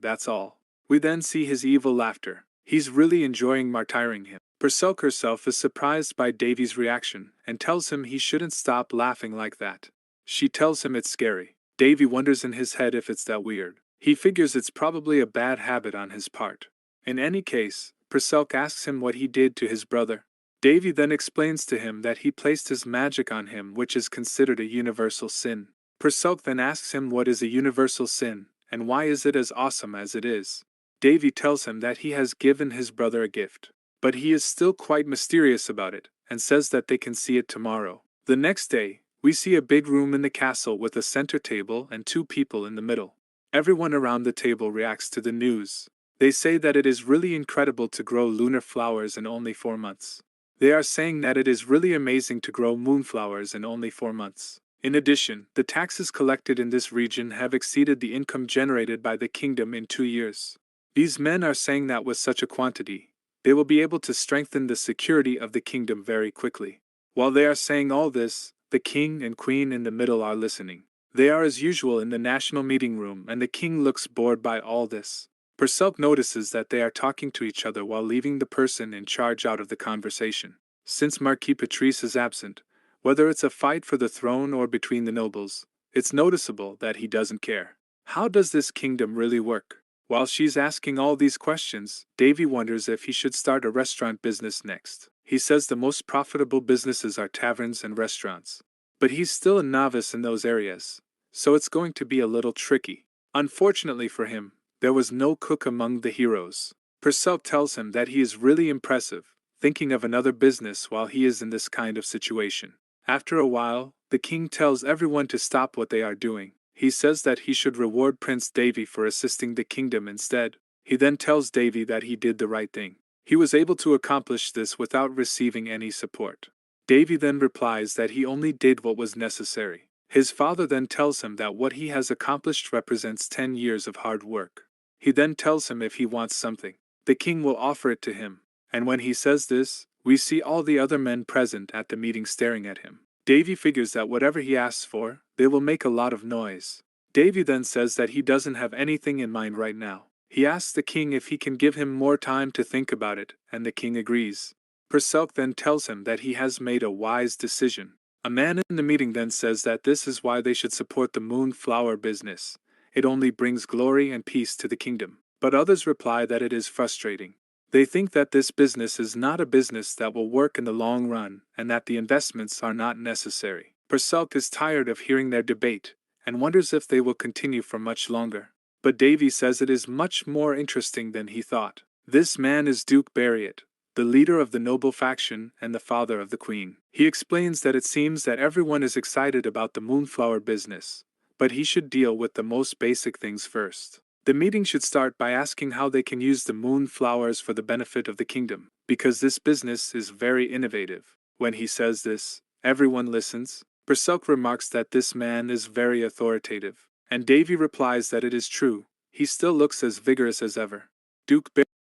that's all. We then see his evil laughter. He's really enjoying martyring him. Perselk herself is surprised by Davy's reaction and tells him he shouldn't stop laughing like that. She tells him it's scary. Davy wonders in his head if it's that weird. He figures it's probably a bad habit on his part. In any case, Perselk asks him what he did to his brother. Davy then explains to him that he placed his magic on him, which is considered a universal sin. Perselk then asks him what is a universal sin, and why is it as awesome as it is. Davy tells him that he has given his brother a gift, but he is still quite mysterious about it, and says that they can see it tomorrow. The next day, we see a big room in the castle with a center table and 2 people in the middle. Everyone around the table reacts to the news. They say that it is really incredible to grow lunar flowers in only 4 months. They are saying that it is really amazing to grow moonflowers in only 4 months. In addition, the taxes collected in this region have exceeded the income generated by the kingdom in 2 years. These men are saying that with such a quantity, they will be able to strengthen the security of the kingdom very quickly. While they are saying all this, the king and queen in the middle are listening. They are as usual in the national meeting room, and the king looks bored by all this. Perselk notices that they are talking to each other while leaving the person in charge out of the conversation. Since Marquis Patrice is absent, whether it's a fight for the throne or between the nobles, it's noticeable that he doesn't care. How does this kingdom really work? While she's asking all these questions, Davy wonders if he should start a restaurant business next. He says the most profitable businesses are taverns and restaurants. But he's still a novice in those areas, so it's going to be a little tricky. Unfortunately for him, there was no cook among the heroes. Perselk tells him that he is really impressive, thinking of another business while he is in this kind of situation. After a while, the king tells everyone to stop what they are doing. He says that he should reward Prince Davy for assisting the kingdom instead. He then tells Davy that he did the right thing. He was able to accomplish this without receiving any support. Davy then replies that he only did what was necessary. His father then tells him that what he has accomplished represents 10 years of hard work. He then tells him if he wants something, the king will offer it to him. And when he says this, we see all the other men present at the meeting staring at him. Davy figures that whatever he asks for, they will make a lot of noise. Davy then says that he doesn't have anything in mind right now. He asks the king if he can give him more time to think about it, and the king agrees. Perselk then tells him that he has made a wise decision. A man in the meeting then says that this is why they should support the moonflower business. It only brings glory and peace to the kingdom. But others reply that it is frustrating. They think that this business is not a business that will work in the long run, and that the investments are not necessary. Perselk is tired of hearing their debate, and wonders if they will continue for much longer. But Davy says it is much more interesting than he thought. This man is Duke Bariat, the leader of the noble faction and the father of the queen. He explains that it seems that everyone is excited about the moonflower business, but he should deal with the most basic things first. The meeting should start by asking how they can use the moonflowers for the benefit of the kingdom, because this business is very innovative. When he says this, everyone listens. Perselk remarks that this man is very authoritative, and Davy replies that it is true. He still looks as vigorous as ever. Duke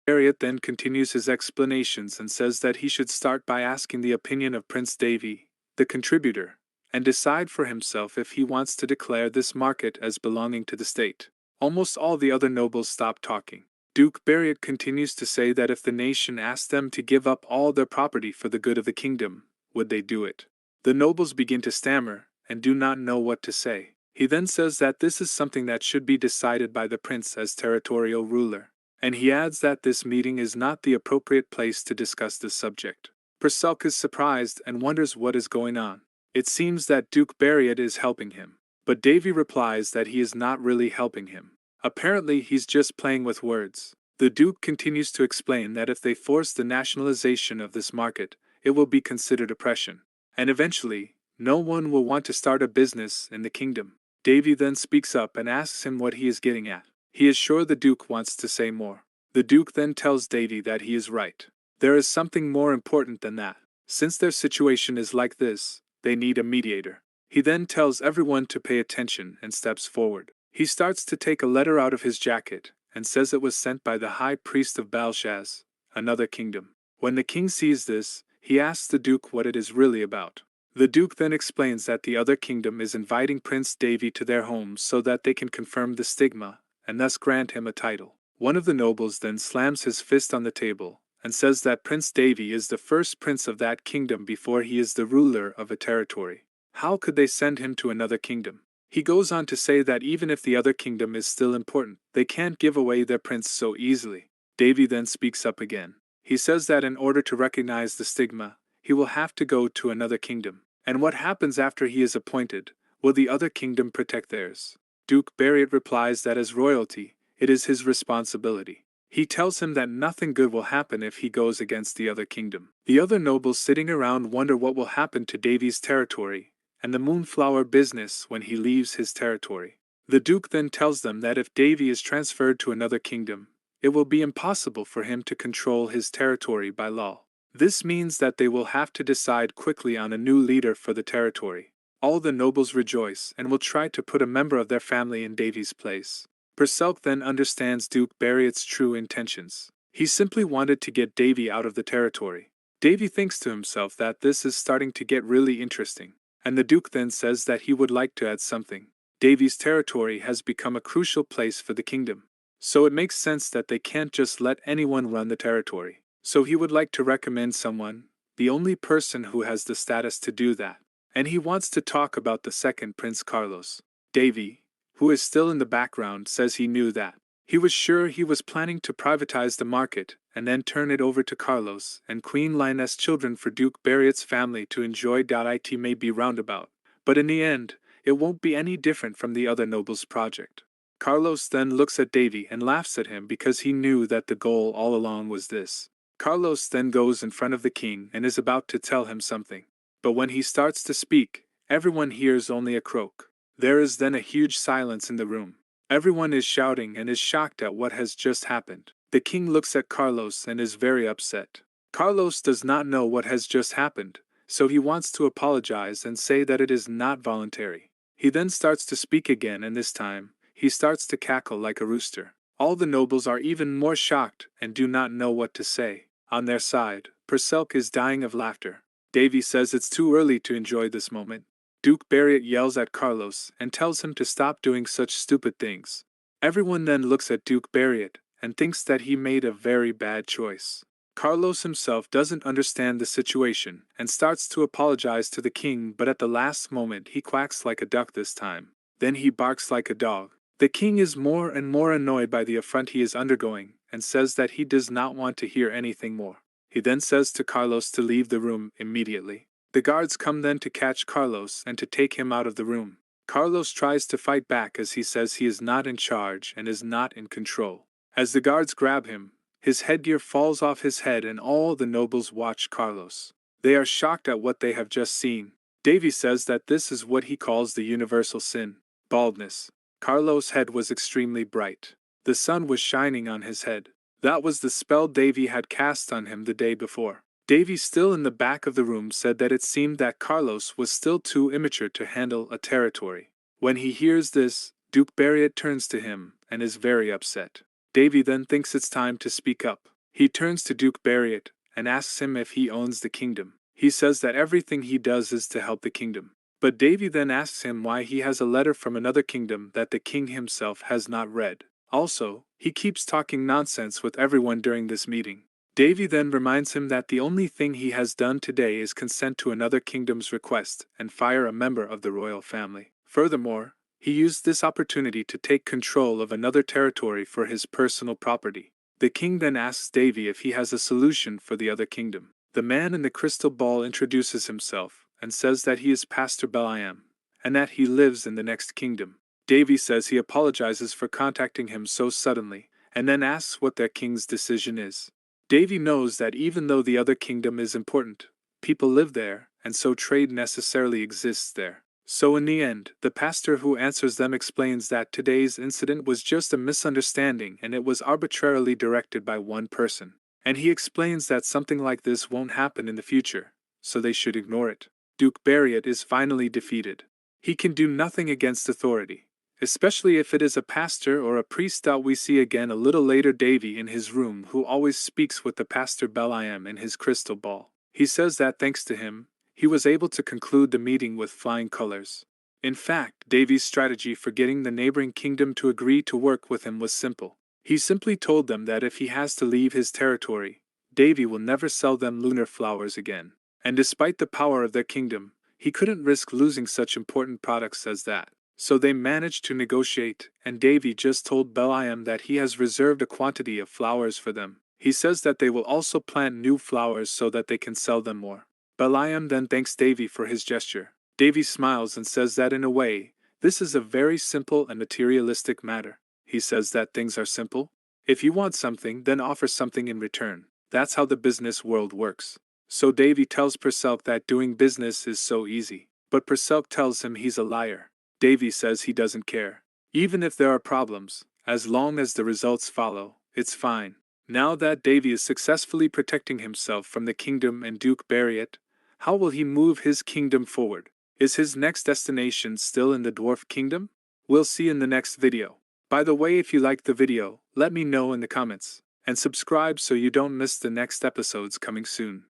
Bariat then continues his explanations and says that he should start by asking the opinion of Prince Davy, the contributor, and decide for himself if he wants to declare this market as belonging to the state. Almost all the other nobles stop talking. Duke Bariat continues to say that if the nation asked them to give up all their property for the good of the kingdom, would they do it? The nobles begin to stammer and do not know what to say. He then says that this is something that should be decided by the prince as territorial ruler, and he adds that this meeting is not the appropriate place to discuss this subject. Perselk is surprised and wonders what is going on. It seems that Duke Bariat is helping him, but Davy replies that he is not really helping him. Apparently he's just playing with words. The Duke continues to explain that if they force the nationalization of this market, it will be considered oppression, and eventually, no one will want to start a business in the kingdom. Davy then speaks up and asks him what he is getting at. He is sure the Duke wants to say more. The Duke then tells Davy that he is right. There is something more important than that. Since their situation is like this, they need a mediator. He then tells everyone to pay attention and steps forward. He starts to take a letter out of his jacket and says it was sent by the high priest of Balshaz, another kingdom. When the king sees this, he asks the Duke what it is really about. The Duke then explains that the other kingdom is inviting Prince Davy to their homes so that they can confirm the stigma and thus grant him a title. One of the nobles then slams his fist on the table and says that Prince Davy is the first prince of that kingdom before he is the ruler of a territory. How could they send him to another kingdom? He goes on to say that even if the other kingdom is still important, they can't give away their prince so easily. Davy then speaks up again. He says that in order to recognize the stigma, he will have to go to another kingdom. And what happens after he is appointed? Will the other kingdom protect theirs? Duke Bariat replies that as royalty, it is his responsibility. He tells him that nothing good will happen if he goes against the other kingdom. The other nobles sitting around wonder what will happen to Davy's territory and the moonflower business when he leaves his territory. The Duke then tells them that if Davy is transferred to another kingdom, it will be impossible for him to control his territory by law. This means that they will have to decide quickly on a new leader for the territory. All the nobles rejoice and will try to put a member of their family in Davy's place. Perselk then understands Duke Bariat's true intentions. He simply wanted to get Davy out of the territory. Davy thinks to himself that this is starting to get really interesting, and the Duke then says that he would like to add something. Davy's territory has become a crucial place for the kingdom, so it makes sense that they can't just let anyone run the territory. So he would like to recommend someone, the only person who has the status to do that. And he wants to talk about the second Prince Carlos. Davy, who is still in the background, says he knew that. He was sure he was planning to privatize the market and then turn it over to Carlos and Queen Lioness children for Duke Bariat's family to enjoy. It may be roundabout, but in the end, it won't be any different from the other nobles' project. Carlos then looks at Davy and laughs at him because he knew that the goal all along was this. Carlos then goes in front of the king and is about to tell him something. But when he starts to speak, everyone hears only a croak. There is then a huge silence in the room. Everyone is shouting and is shocked at what has just happened. The king looks at Carlos and is very upset. Carlos does not know what has just happened, so he wants to apologize and say that it is not voluntary. He then starts to speak again, and this time, he starts to cackle like a rooster. All the nobles are even more shocked and do not know what to say. On their side, Perselk is dying of laughter. Davy says it's too early to enjoy this moment. Duke Bariat yells at Carlos and tells him to stop doing such stupid things. Everyone then looks at Duke Barriet and thinks that he made a very bad choice. Carlos himself doesn't understand the situation and starts to apologize to the king, but at the last moment he quacks like a duck this time. Then he barks like a dog. The king is more and more annoyed by the affront he is undergoing and says that he does not want to hear anything more. He then says to Carlos to leave the room immediately. The guards come then to catch Carlos and to take him out of the room. Carlos tries to fight back as he says he is not in charge and is not in control. As the guards grab him, his headgear falls off his head and all the nobles watch Carlos. They are shocked at what they have just seen. Davy says that this is what he calls the universal sin, baldness. Carlos' head was extremely bright. The sun was shining on his head. That was the spell Davy had cast on him the day before. Davy, still in the back of the room, said that it seemed that Carlos was still too immature to handle a territory. When he hears this, Duke Barriet turns to him and is very upset. Davy then thinks it's time to speak up. He turns to Duke Barriet and asks him if he owns the kingdom. He says that everything he does is to help the kingdom. But Davy then asks him why he has a letter from another kingdom that the king himself has not read. Also, he keeps talking nonsense with everyone during this meeting. Davy then reminds him that the only thing he has done today is consent to another kingdom's request and fire a member of the royal family. Furthermore, he used this opportunity to take control of another territory for his personal property. The king then asks Davy if he has a solution for the other kingdom. The man in the crystal ball introduces himself and says that he is Pastor Beliam, and that he lives in the next kingdom. Davy says he apologizes for contacting him so suddenly, and then asks what their king's decision is. Davy knows that even though the other kingdom is important, people live there, and so trade necessarily exists there. So in the end, the pastor who answers them explains that today's incident was just a misunderstanding and it was arbitrarily directed by one person. And he explains that something like this won't happen in the future, so they should ignore it. Duke Barriet is finally defeated. He can do nothing against authority, especially if it is a pastor or a priest that we see again a little later Davy in his room, who always speaks with the Pastor Beliam in his crystal ball. He says that thanks to him, he was able to conclude the meeting with flying colors. In fact, Davy's strategy for getting the neighboring kingdom to agree to work with him was simple. He simply told them that if he has to leave his territory, Davy will never sell them lunar flowers again. And despite the power of their kingdom, he couldn't risk losing such important products as that. So they managed to negotiate, and Davy just told Beliam that he has reserved a quantity of flowers for them. He says that they will also plant new flowers so that they can sell them more. Beliam then thanks Davy for his gesture. Davy smiles and says that in a way, this is a very simple and materialistic matter. He says that things are simple. If you want something, then offer something in return. That's how the business world works. So Davy tells Perselk that doing business is so easy. But Perselk tells him he's a liar. Davy says he doesn't care. Even if there are problems, as long as the results follow, it's fine. Now that Davy is successfully protecting himself from the kingdom and Duke Barriet, how will he move his kingdom forward? Is his next destination still in the Dwarf Kingdom? We'll see in the next video. By the way, if you liked the video, let me know in the comments, and subscribe so you don't miss the next episodes coming soon.